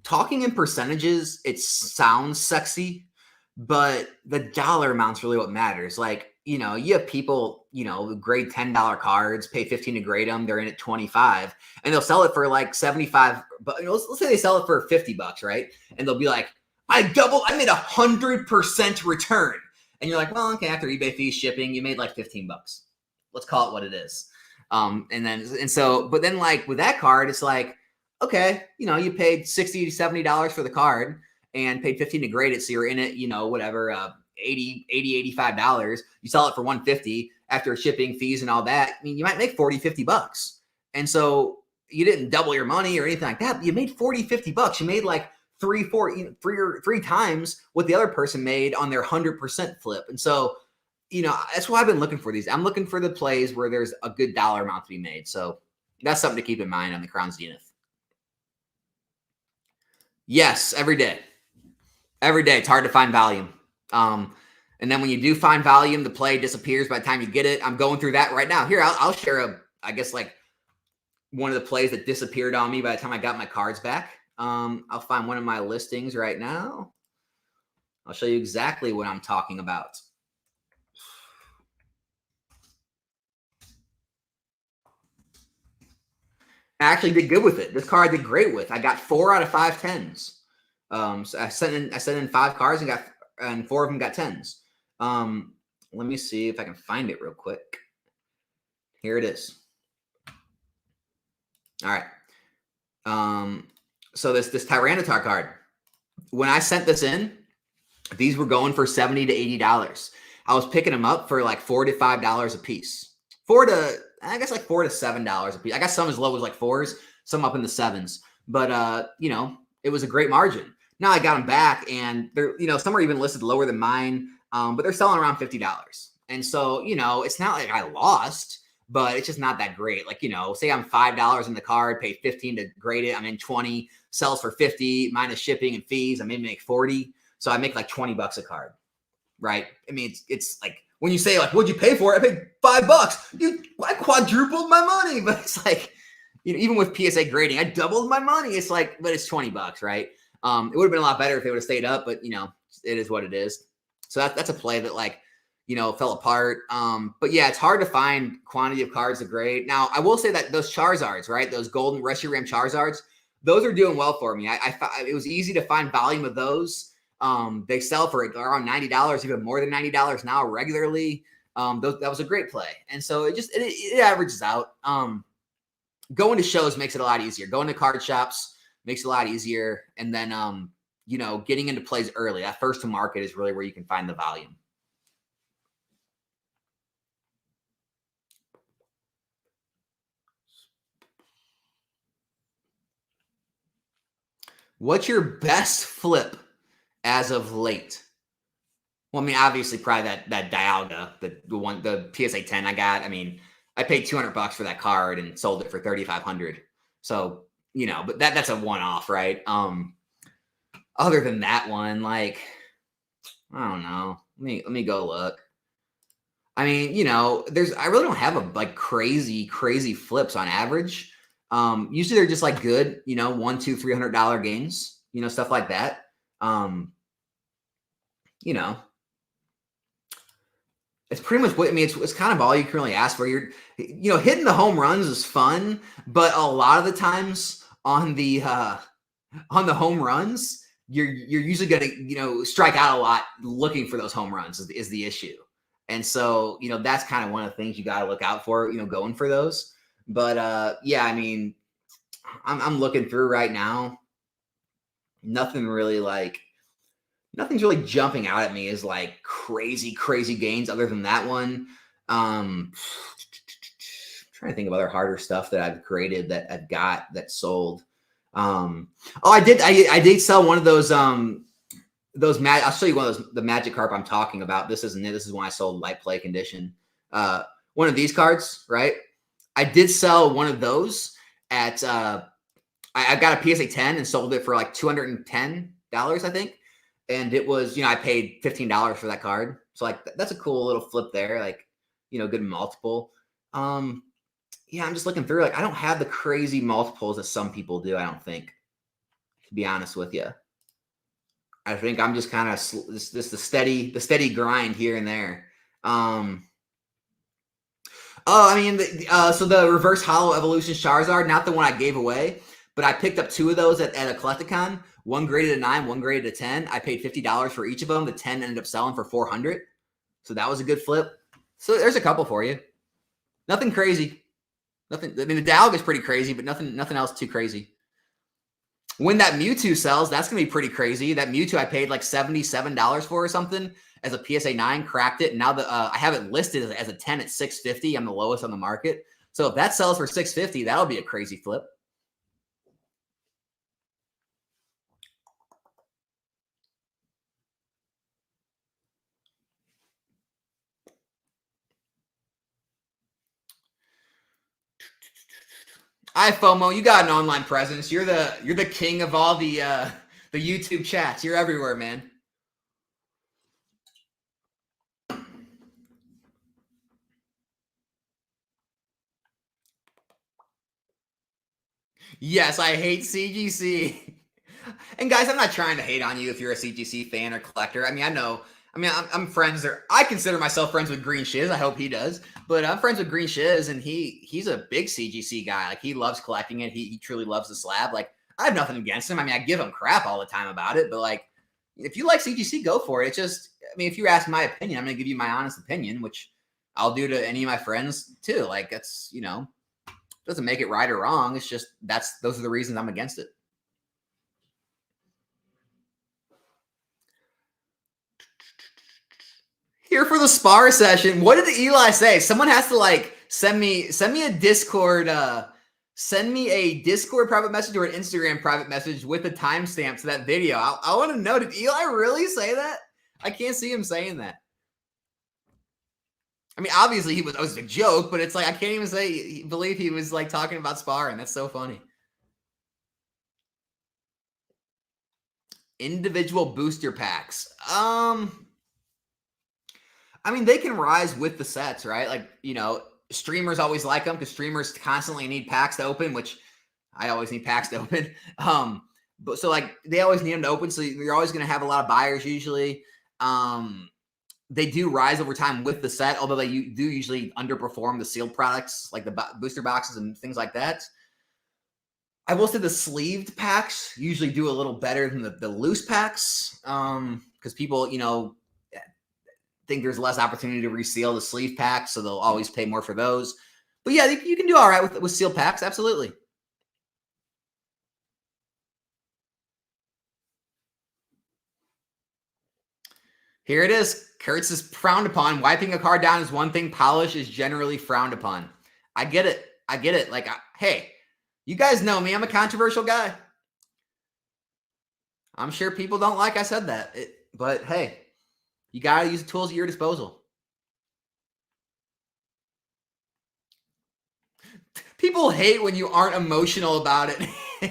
Talking in percentages, it sounds sexy, but the dollar amount's really what matters. Like, you know, you have people, you know, grade $10 cards, pay 15 to grade them. They're in at 25 and they'll sell it for like 75. But let's say they sell it for $50, right? And they'll be like, I made 100% return. And you're like, well, okay, after eBay fees, shipping, you made like $15. Let's call it what it is. But then like with that card, it's like, okay, you know, you paid $60 to $70 for the card and paid 15 to grade it. So you're in it, you know, whatever, $80, $85. You sell it for $150 after shipping fees and all that. I mean, you might make $40, $50. And so you didn't double your money or anything like that. But you made $40, $50. You made like three times what the other person made on their 100% flip. And so, you know, that's why I've been looking for these. I'm looking for the plays where there's a good dollar amount to be made. So that's something to keep in mind on the Crown Zenith. Yes, every day. Every day. It's hard to find volume. And then when you do find volume, the play disappears by the time you get it. I'm going through that right now. Here, I'll share I guess like one of the plays that disappeared on me by the time I got my cards back. I'll find one of my listings right now. I'll show you exactly what I'm talking about. I actually did good with it. This card I did great with. I got 4 out of 5 10s. So I sent in 5 cards and 4 of them got 10s. Let me see if I can find it real quick. Here it is. All right. So this Tyranitar card, when I sent this in, these were going for $70 to $80. I was picking them up for like $4 to $5 a piece. $4 to $7 a piece. I got some as low as like 4s, some up in the 7s. But you know, it was a great margin. Now I got them back, and they're, you know, some are even listed lower than mine, but they're selling around $50. And so, you know, it's not like I lost, but it's just not that great. Like, you know, say I'm $5 in the card, pay 15 to grade it. I'm in 20, sells for 50 minus shipping and fees. I may make 40. So I make like $20 a card, right? I mean, it's like when you say like, what'd you pay for it? I paid $5. I quadrupled my money, but it's like, you know, even with PSA grading, I doubled my money. It's like, but it's $20, right? It would have been a lot better if they would have stayed up, but you know, it is what it is. So that's a play that like, you know, fell apart. But yeah, it's hard to find quantity of cards to grade. Now, I will say that those Charizards, right? Those golden Reshiram Charizards, those are doing well for me. It was easy to find volume of those. They sell for around $90, even more than $90 now regularly. That was a great play. And so it averages out. Going to shows makes it a lot easier. Going to card shops makes it a lot easier. And then, you know, getting into plays early, that first to market is really where you can find the volume. What's your best flip as of late? Well, I mean, obviously, probably that Dialga, the PSA 10 I got. I mean, I paid $200 for that card and sold it for $3,500. So, you know, but that's a one-off, right? Other than that one, like, I don't know. Let me go look. I mean, you know, I really don't have a like crazy flips on average. Usually they're just like good, you know, $100, $200, $300 gains, you know, stuff like that. You know, it's pretty much what I mean. It's kind of all you can really ask for. You know, hitting the home runs is fun, but a lot of the times on the home runs, you're usually going to, you know, strike out a lot looking for those home runs is the issue. And so, you know, that's kind of one of the things you got to look out for, you know, going for those. But yeah, I mean, I'm looking through right now. Nothing's really jumping out at me as like crazy gains other than that one. Trying to think of other harder stuff that I've created that I've got that sold. Oh, I did sell one of those I'll show you one of those, the magic carp I'm talking about. This isn't it. This is when I sold light play condition. One of these cards, right? I did sell one of those at I got a PSA 10 and sold it for like $210, I think. And it was, I paid $15 for that card. So like that's a cool little flip there, like, good multiple. Yeah, I'm just looking through, like I don't have the crazy multiples that some people do, I don't think, to be honest with you. I think I'm just kind of the steady grind here and there. So the reverse hollow evolution Charizard, not the one I gave away, but I picked up two of those at a Collecticon. One graded a 9, one graded a 10. I paid $50 for each of them. The 10 ended up selling for $400. So that was a good flip. So there's a couple for you. Nothing crazy. Nothing. I mean, the Dalg is pretty crazy, but nothing else too crazy. When that Mewtwo sells, that's going to be pretty crazy. That Mewtwo I paid like $77 for or something as a PSA 9, cracked it. And now I have it listed as a 10 at $650. I'm the lowest on the market. So if that sells for $650, that'll be a crazy flip. Hi, FOMO. You got an online presence. You're the king of all the YouTube chats. You're everywhere, man. Yes, I hate CGC. And guys, I'm not trying to hate on you if you're a CGC fan or collector. I mean, I'm friends, or I consider myself friends with Green Shiz. I hope he does. But I'm friends with Green Shiz, and he's a big CGC guy. Like, he loves collecting it. He truly loves the slab. Like, I have nothing against him. I mean, I give him crap all the time about it. But, like, if you like CGC, go for it. It's just, I mean, if you ask my opinion, I'm going to give you my honest opinion, which I'll do to any of my friends too. Like, that's, doesn't make it right or wrong. It's just, those are the reasons I'm against it. Here for the spar session. What did Eli say? Someone has to like send me a Discord, send me a Discord private message or an Instagram private message with a timestamp to that video. I want to know, did Eli really say that? I can't see him saying that. I mean, obviously it was a joke, but it's like I can't even believe he was like talking about sparring. That's so funny. Individual booster packs. I mean, they can rise with the sets, right? Like, streamers always like them because streamers constantly need packs to open, which I always need packs to open. But so like they always need them to open. So you're always going to have a lot of buyers usually. They do rise over time with the set, although they do usually underperform the sealed products like the booster boxes and things like that. I will say the sleeved packs usually do a little better than the loose packs because people, think there's less opportunity to reseal the sleeve packs, so they'll always pay more for those. But yeah, you can do all right with sealed packs, absolutely. Here it is. Kurtz is frowned upon. Wiping a card down is one thing. Polish is generally frowned upon. I get it. Like, hey, you guys know me. I'm a controversial guy. I'm sure people don't like I said that. But hey, you got to use the tools at your disposal. People hate when you aren't emotional about it.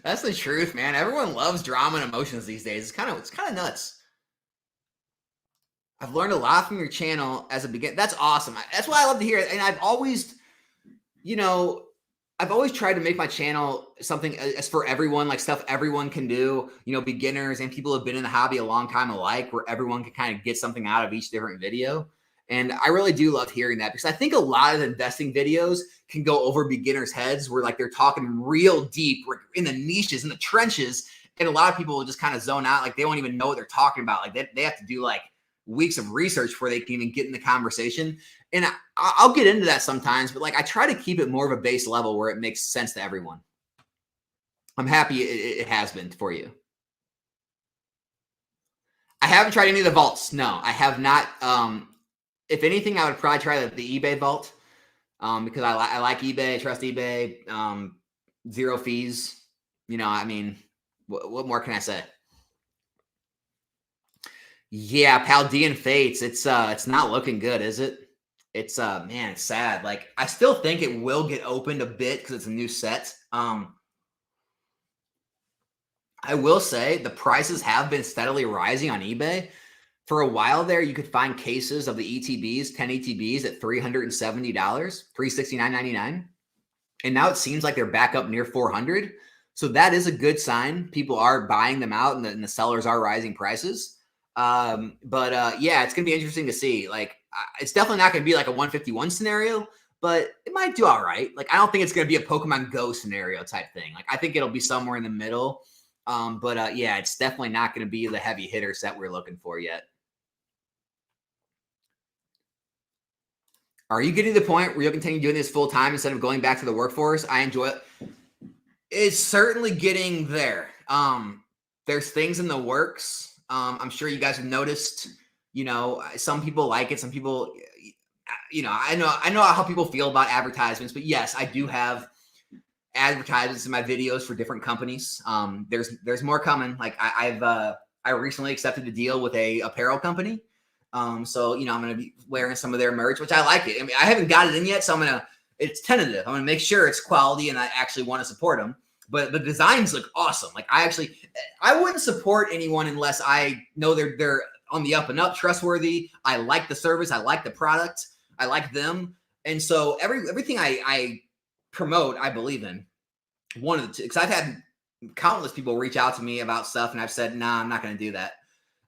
That's the truth, man. Everyone loves drama and emotions these days. It's kind of nuts. I've learned a lot from your channel as a beginner. That's awesome. That's what I love to hear. And I've always tried to make my channel something as for everyone, like stuff everyone can do, beginners and people who have been in the hobby a long time alike, where everyone can kind of get something out of each different video. And I really do love hearing that because I think a lot of investing videos can go over beginners' heads where like they're talking real deep in the niches, in the trenches. And a lot of people will just kind of zone out. Like they won't even know what they're talking about. Like they have to do like weeks of research before they can even get in the conversation. And I'll get into that sometimes, but like I try to keep it more of a base level where it makes sense to everyone. I'm happy it has been for you. I haven't tried any of the vaults. No, I have not. If anything, I would probably try the eBay vault because I like eBay, I trust eBay, 0 fees. You know, I mean, what more can I say? Yeah, Paldean Fates. It's not looking good, is it? It's man, it's sad. Like I still think it will get opened a bit because it's a new set. I will say the prices have been steadily rising on eBay. For a while there, you could find cases of the ETBs, 10 ETBs at $370, $369.99. And now it seems like they're back up near 400. So that is a good sign. People are buying them out and the sellers are rising prices. Yeah, it's going to be interesting to see. Like, it's definitely not going to be like a 151 scenario, but it might do all right. Like, I don't think it's going to be a Pokemon Go scenario type thing. Like, I think it'll be somewhere in the middle. Yeah, it's definitely not going to be the heavy hitter set we're looking for yet. Are you getting to the point where you'll continue doing this full time instead of going back to the workforce? I enjoy it. It's certainly getting there. There's things in the works. I'm sure you guys have noticed, you know, some people like it. Some people, you know, I know how people feel about advertisements, but yes, I do have advertisements in my videos for different companies. There's more coming. Like I recently accepted a deal with a apparel company. So, you know, I'm going to be wearing some of their merch, which I like it. I mean, I haven't got it in yet, so it's tentative. I'm going to make sure it's quality and I actually want to support them. But the designs look awesome. Like I wouldn't support anyone unless I know they're on the up and up, trustworthy. I like the service. I like the product. I like them. And so everything I promote, I believe in. One of the two, because I've had countless people reach out to me about stuff and I've said, nah, I'm not going to do that.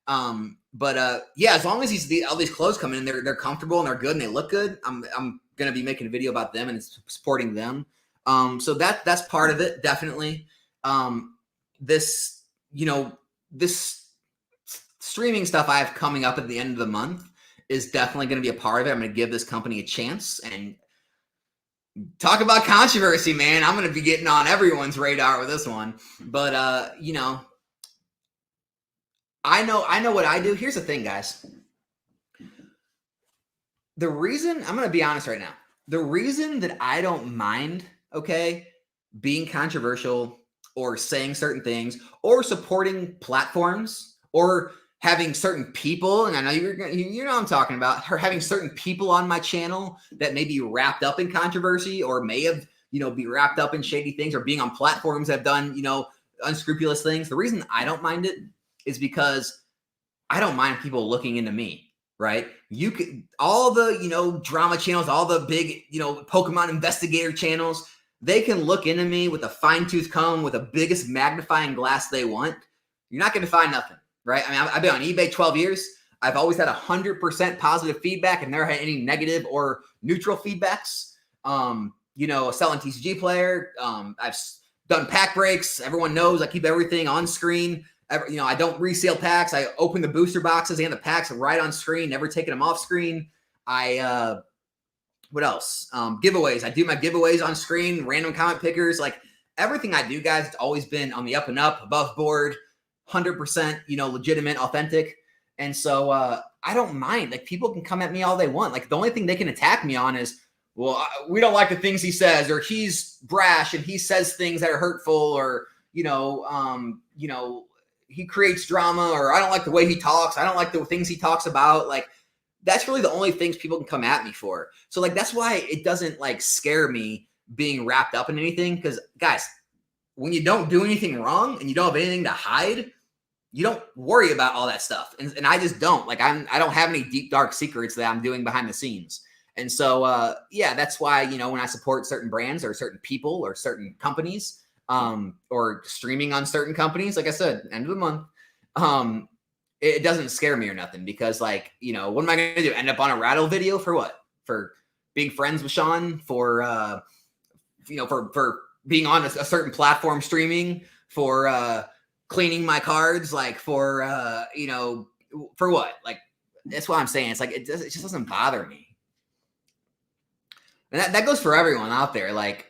Yeah, as long as all these clothes come in, they're comfortable and they're good and they look good, I'm going to be making a video about them and supporting them. So that's part of it. Definitely. This streaming stuff I have coming up at the end of the month is definitely going to be a part of it. I'm going to give this company a chance and talk about controversy, man. I'm going to be getting on everyone's radar with this one, but, you know, I know what I do. Here's the thing, guys. The reason, I'm going to be honest right now. The reason that I don't mind, okay, being controversial or saying certain things or supporting platforms or having certain people, and I know you know what I'm talking about, or having certain people on my channel that may be wrapped up in controversy or may have, you know, be wrapped up in shady things or being on platforms that have done, you know, unscrupulous things. The reason I don't mind it is because I don't mind people looking into me, right? You could, all the, you know, drama channels, all the big, you know, Pokemon investigator channels, they can look into me with a fine-tooth comb with the biggest magnifying glass they want. You're not going to find nothing, right? I mean, I've been on eBay 12 years. I've always had 100% positive feedback and never had any negative or neutral feedbacks. You know, selling TCG Player. I've done pack breaks. Everyone knows I keep everything on screen. You know, I don't resale packs. I open the booster boxes and the packs right on screen, never taking them off screen. What else? Giveaways. I do my giveaways on screen, random comment pickers. Like everything I do, guys, it's always been on the up and up, above board, 100%, you know, legitimate, authentic. And so I don't mind. Like people can come at me all they want. Like the only thing they can attack me on is, well, we don't like the things he says, or he's brash and he says things that are hurtful, or, you know, he creates drama, or I don't like the way he talks. I don't like the things he talks about. Like that's really the only things people can come at me for. So like, that's why it doesn't like scare me being wrapped up in anything. Cause guys, when you don't do anything wrong and you don't have anything to hide, you don't worry about all that stuff. And I just don't. Like I don't have any deep, dark secrets that I'm doing behind the scenes. And so, yeah, that's why, you know, when I support certain brands or certain people or certain companies, or streaming on certain companies, like I said, end of the month, it doesn't scare me or nothing, because like, you know, what am I going to do? End up on a rattle video for what? For being friends with Sean, for, you know, for being on a certain platform streaming, for, cleaning my cards, like for, you know, for what? Like, that's what I'm saying. It's like, it just doesn't bother me. And that goes for everyone out there. Like,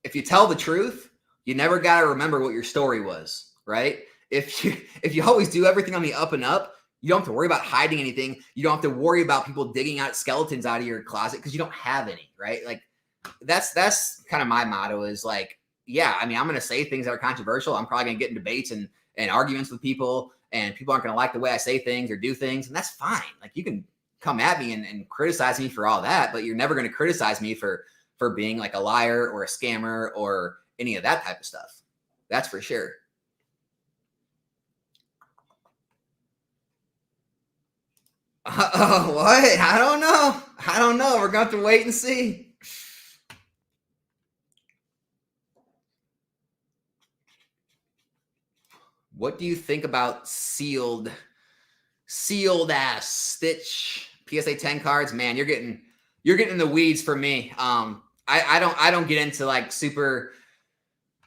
if you tell the truth, you never got to remember what your story was, right? If you always do everything on the up and up, you don't have to worry about hiding anything. You don't have to worry about people digging out skeletons out of your closet because you don't have any, right? Like, that's kind of my motto is like, yeah, I mean, I'm going to say things that are controversial. I'm probably going to get in debates and arguments with people, and people aren't going to like the way I say things or do things, and that's fine. Like, you can come at me and criticize me for all that, but you're never going to criticize me for being like a liar or a scammer or any of that type of stuff. That's for sure. Oh, what? I don't know. We're going to have to wait and see. What do you think about sealed ass Stitch PSA 10 cards? Man, you're getting in the weeds for me. I don't get into like super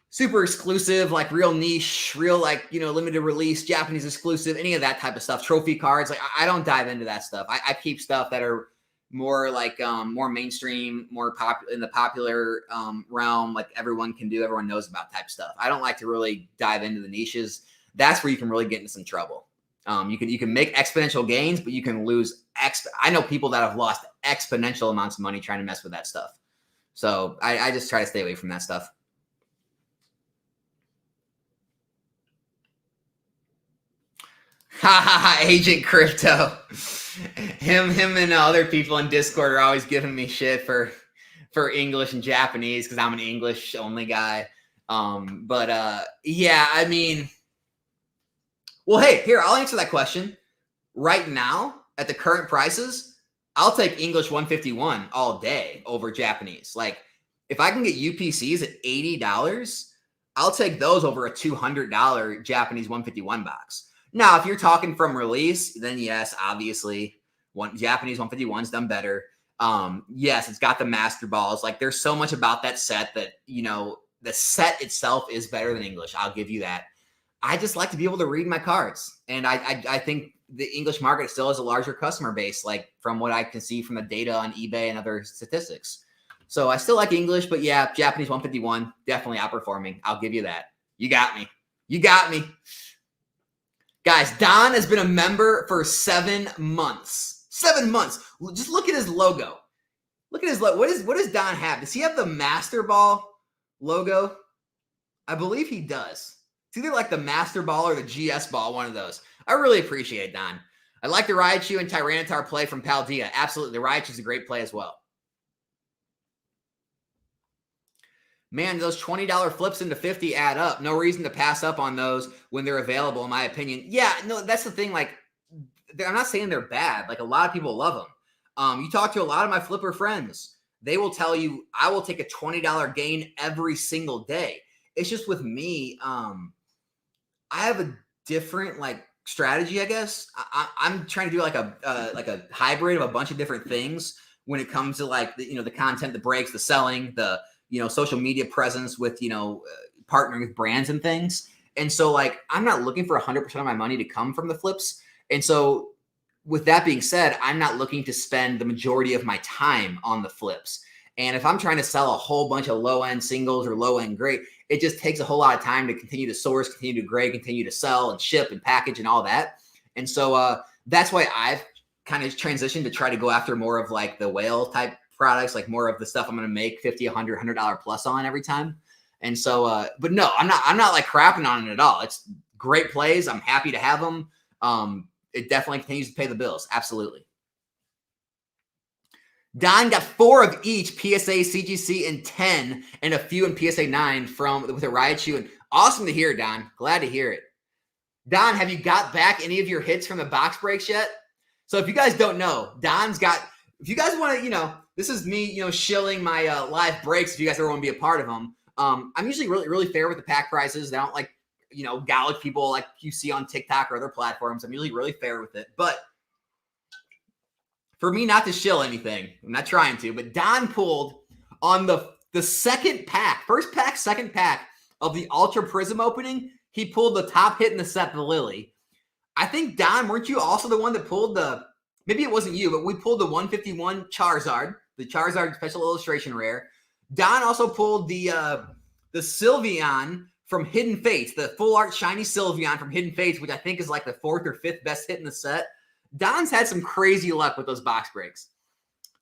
exclusive, like real niche, real like, limited release, Japanese exclusive, any of that type of stuff. Trophy cards. Like, I don't dive into that stuff. I keep stuff that are more like more mainstream, more popular in the popular realm, like everyone can do, everyone knows about type stuff. I don't like to really dive into the niches. That's where you can really get into some trouble. You can make exponential gains, but you can lose. I know people that have lost exponential amounts of money trying to mess with that stuff. So I just try to stay away from that stuff. Agent Crypto. Him and other people in Discord are always giving me shit for English and Japanese because I'm an English only guy. Yeah, I mean, well, hey, here, I'll answer that question. Right now, at the current prices, I'll take English 151 all day over Japanese. Like, if I can get UPCs at $80, I'll take those over a $200 Japanese 151 box. Now, if you're talking from release, then yes, obviously, Japanese 151's done better. Yes, it's got the master balls. Like, there's so much about that set that, the set itself is better than English. I'll give you that. I just like to be able to read my cards. And I think the English market still has a larger customer base, like from what I can see from the data on eBay and other statistics. So I still like English, but yeah, Japanese 151, definitely outperforming. I'll give you that. You got me. Guys, Don has been a member for 7 months. 7 months. Just look at his logo. Look at his logo. What does Don have? Does he have the Master Ball logo? I believe he does. It's either like the Master Ball or the GS Ball, one of those. I really appreciate it, Don. I like the Raichu and Tyranitar play from Paldea. Absolutely. The Raichu is a great play as well. Man, those $20 flips into 50 add up. No reason to pass up on those when they're available, in my opinion. Yeah, no, that's the thing. Like, I'm not saying they're bad. Like, a lot of people love them. You talk to a lot of my flipper friends. They will tell you, I will take a $20 gain every single day. It's just with me, I have a different like strategy, I guess. I'm trying to do like a hybrid of a bunch of different things when it comes to like the content, the breaks, the selling, the social media presence with partnering with brands and things. And so like I'm not looking for 100% of my money to come from the flips. And so with that being said, I'm not looking to spend the majority of my time on the flips. And if I'm trying to sell a whole bunch of low-end singles or low-end grade, it just takes a whole lot of time to continue to source, continue to grade, continue to sell and ship and package and all that. And so that's why I've kind of transitioned to try to go after more of like the whale type products, like more of the stuff I'm going to make $50, $100 plus on every time. And so, but no, I'm not like crapping on it at all. It's great plays. I'm happy to have them. It definitely continues to pay the bills. Absolutely. Don got 4 of each PSA, CGC, and 10, and a few in PSA 9 with a Raichu. And awesome to hear, Don. Glad to hear it. Don, have you got back any of your hits from the box breaks yet? So if you guys don't know, Don's got, if you guys want to, this is me, shilling my live breaks if you guys ever want to be a part of them. I'm usually really, really fair with the pack prices. I don't like, gouge people like you see on TikTok or other platforms. I'm usually really fair with it. But for me not to shill anything, I'm not trying to, but Don pulled on the second pack, first pack, second pack of the Ultra Prism opening. He pulled the top hit in the set, the Lily. I think, Don, weren't you also the one that pulled maybe it wasn't you, but we pulled the 151 Charizard, the Charizard special illustration rare. Don also pulled the Sylveon from Hidden Fates, the full art shiny Sylveon from Hidden Fates, which I think is like the 4th or 5th best hit in the set. Don's had some crazy luck with those box breaks.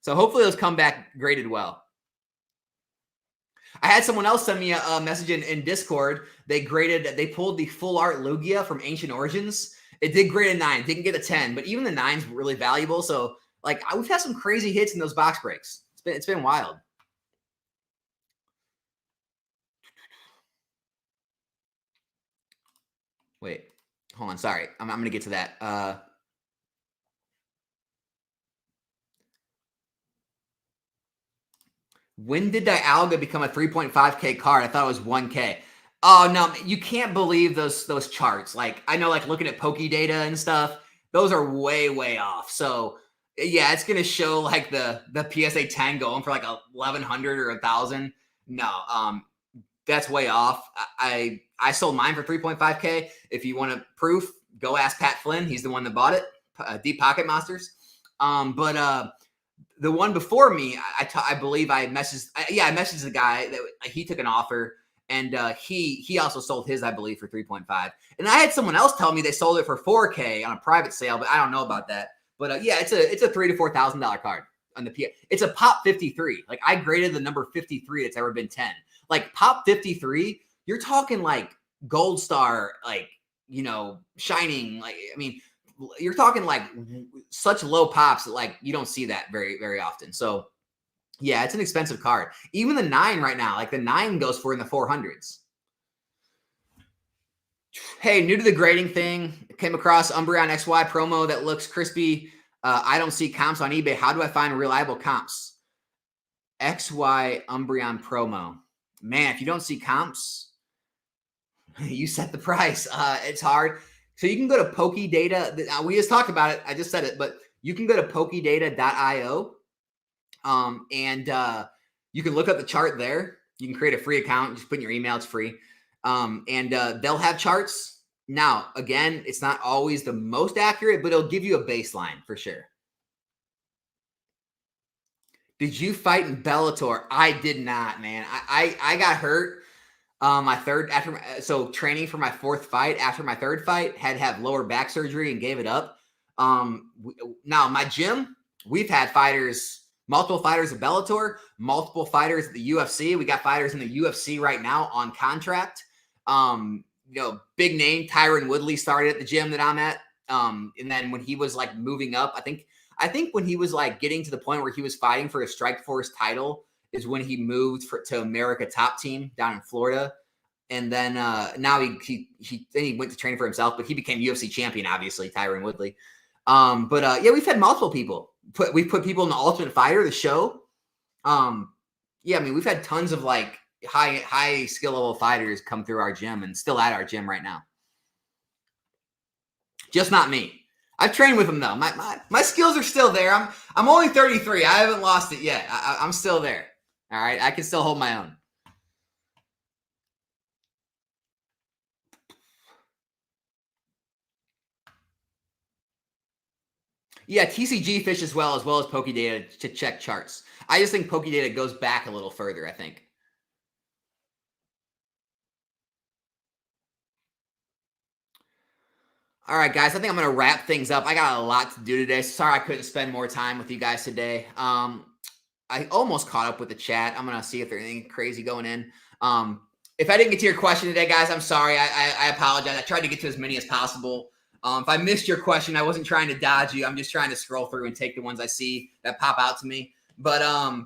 So hopefully those come back graded well. I had someone else send me a message in Discord. They pulled the full art Lugia from Ancient Origins. It did grade a 9, didn't get a 10, but even the 9's really valuable. So like we've had some crazy hits in those box breaks. It's been wild. Wait, hold on. Sorry. I'm going to get to that. When did Dialga become a 3.5K card? I thought it was 1K. Oh, no, you can't believe those charts. Like, I know, like, looking at Poke data and stuff, those are way, way off. So, yeah, it's going to show, like, the PSA 10 going for, like, 1,100 or 1,000. No, that's way off. I sold mine for 3.5K. If you want proof, go ask Pat Flynn. He's the one that bought it, Deep Pocket Monsters. But the one before me, I believe I messaged. I messaged the guy that he took an offer, and he also sold his, I believe, for 3.5. And I had someone else tell me they sold it for 4K on a private sale, but I don't know about that. But yeah, it's a $3,000 to $4,000 card on the PA. It's a Pop 53. Like I graded the number 53 that's ever been 10. Like Pop 53, you're talking like Gold Star, like Shining. Like I mean. You're talking like such low pops that like you don't see that very, very often. So yeah, it's an expensive card. Even the 9 right now, like the 9 goes for in the 400s. Hey, new to the grading thing, came across Umbreon XY promo that looks crispy. I don't see comps on eBay. How do I find reliable comps? XY Umbreon promo. Man, if you don't see comps, you set the price. It's hard. So you can go to PokeData. We just talked about it. I just said it, but you can go to PokeData.io, and you can look up the chart there. You can create a free account. Just put in your email. It's free, and they'll have charts. Now, again, it's not always the most accurate, but it'll give you a baseline for sure. Did you fight in Bellator? I did not, man. I got hurt. Training for my 4th fight. After my 3rd fight, had to have lower back surgery and gave it up. Now my gym, we've had multiple fighters at Bellator, multiple fighters at the UFC. We got fighters in the UFC right now on contract. Big name Tyron Woodley started at the gym that I'm at. And then when he was like moving up, I think when he was like getting to the point where he was fighting for a Strikeforce title, is when he moved to America Top Team down in Florida. And then now he went to training for himself, but he became UFC champion, obviously, Tyron Woodley. We've had multiple people. We've put people in the Ultimate Fighter, the show. We've had tons of like high skill level fighters come through our gym and still at our gym right now. Just not me. I've trained with them though. My skills are still there. I'm only 33. I haven't lost it yet. I'm still there. All right, I can still hold my own. Yeah, TCG fish as well as PokeData to check charts. I just think PokeData goes back a little further, I think. All right, guys, I think I'm going to wrap things up. I got a lot to do today. Sorry I couldn't spend more time with you guys today. I almost caught up with the chat. I'm going to see if there's anything crazy going in. If I didn't get to your question today, guys, I'm sorry. I apologize. I tried to get to as many as possible. If I missed your question, I wasn't trying to dodge you. I'm just trying to scroll through and take the ones I see that pop out to me. But I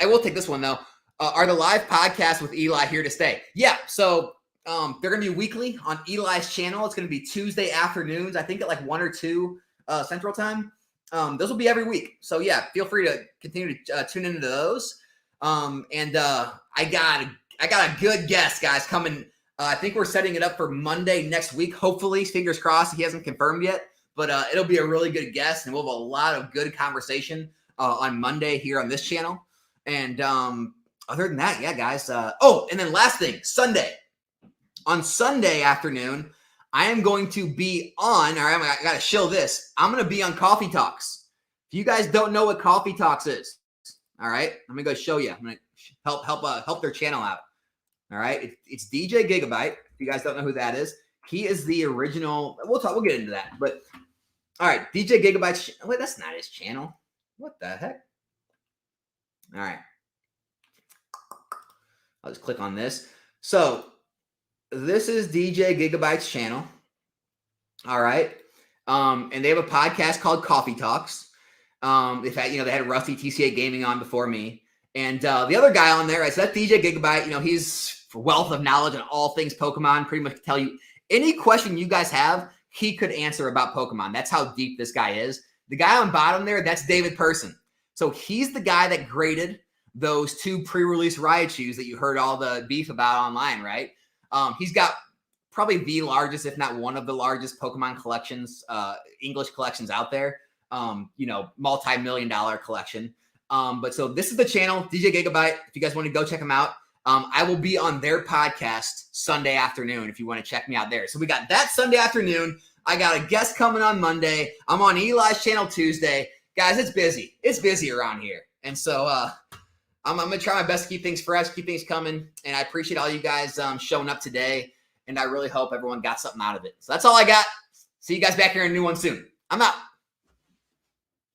will take this one though. Are the live podcasts with Eli here to stay? Yeah. So they're going to be weekly on Eli's channel. It's going to be Tuesday afternoons, I think at like 1 or 2 Central Time. Those will be every week. So yeah, feel free to continue to tune into those. I got a good guest, guys, coming. I think we're setting it up for Monday next week. Hopefully, fingers crossed. He hasn't confirmed yet, but it'll be a really good guest, and we'll have a lot of good conversation on Monday here on this channel. And other than that, yeah, guys. And then last thing, Sunday. On Sunday afternoon, I am going to be on, all right, I got to show this. I'm going to be on Coffee Talks. If you guys don't know what Coffee Talks is, all right, I'm going to go show you. I'm going to help their channel out. All right, it's DJ Gigabyte. If you guys don't know who that is, he is the original. We'll get into that. But all right, DJ Gigabyte. Wait, that's not his channel. What the heck? All right, I'll just click on this. So this is DJ Gigabyte's channel. All right, and they have a podcast called Coffee Talks. They had Rusty TCA Gaming on before me, and the other guy on there, so that's DJ Gigabyte. He's wealth of knowledge on all things Pokemon. Pretty much tell you any question you guys have, he could answer about Pokemon. That's how deep this guy is. The guy on bottom there, that's David Person. So he's the guy that graded those 2 pre-release Raichus that you heard all the beef about online, right? He's got probably the largest, if not one of the largest Pokemon collections, English collections out there. Multi-million-dollar collection. But so this is the channel, DJ Gigabyte. If you guys want to go check him out, I will be on their podcast Sunday afternoon if you want to check me out there. So we got that Sunday afternoon. I got a guest coming on Monday. I'm on Eli's channel Tuesday. Guys, it's busy. It's busy around here. And so I'm going to try my best to keep things fresh, keep things coming. And I appreciate all you guys showing up today. And I really hope everyone got something out of it. So that's all I got. See you guys back here in a new one soon. I'm out.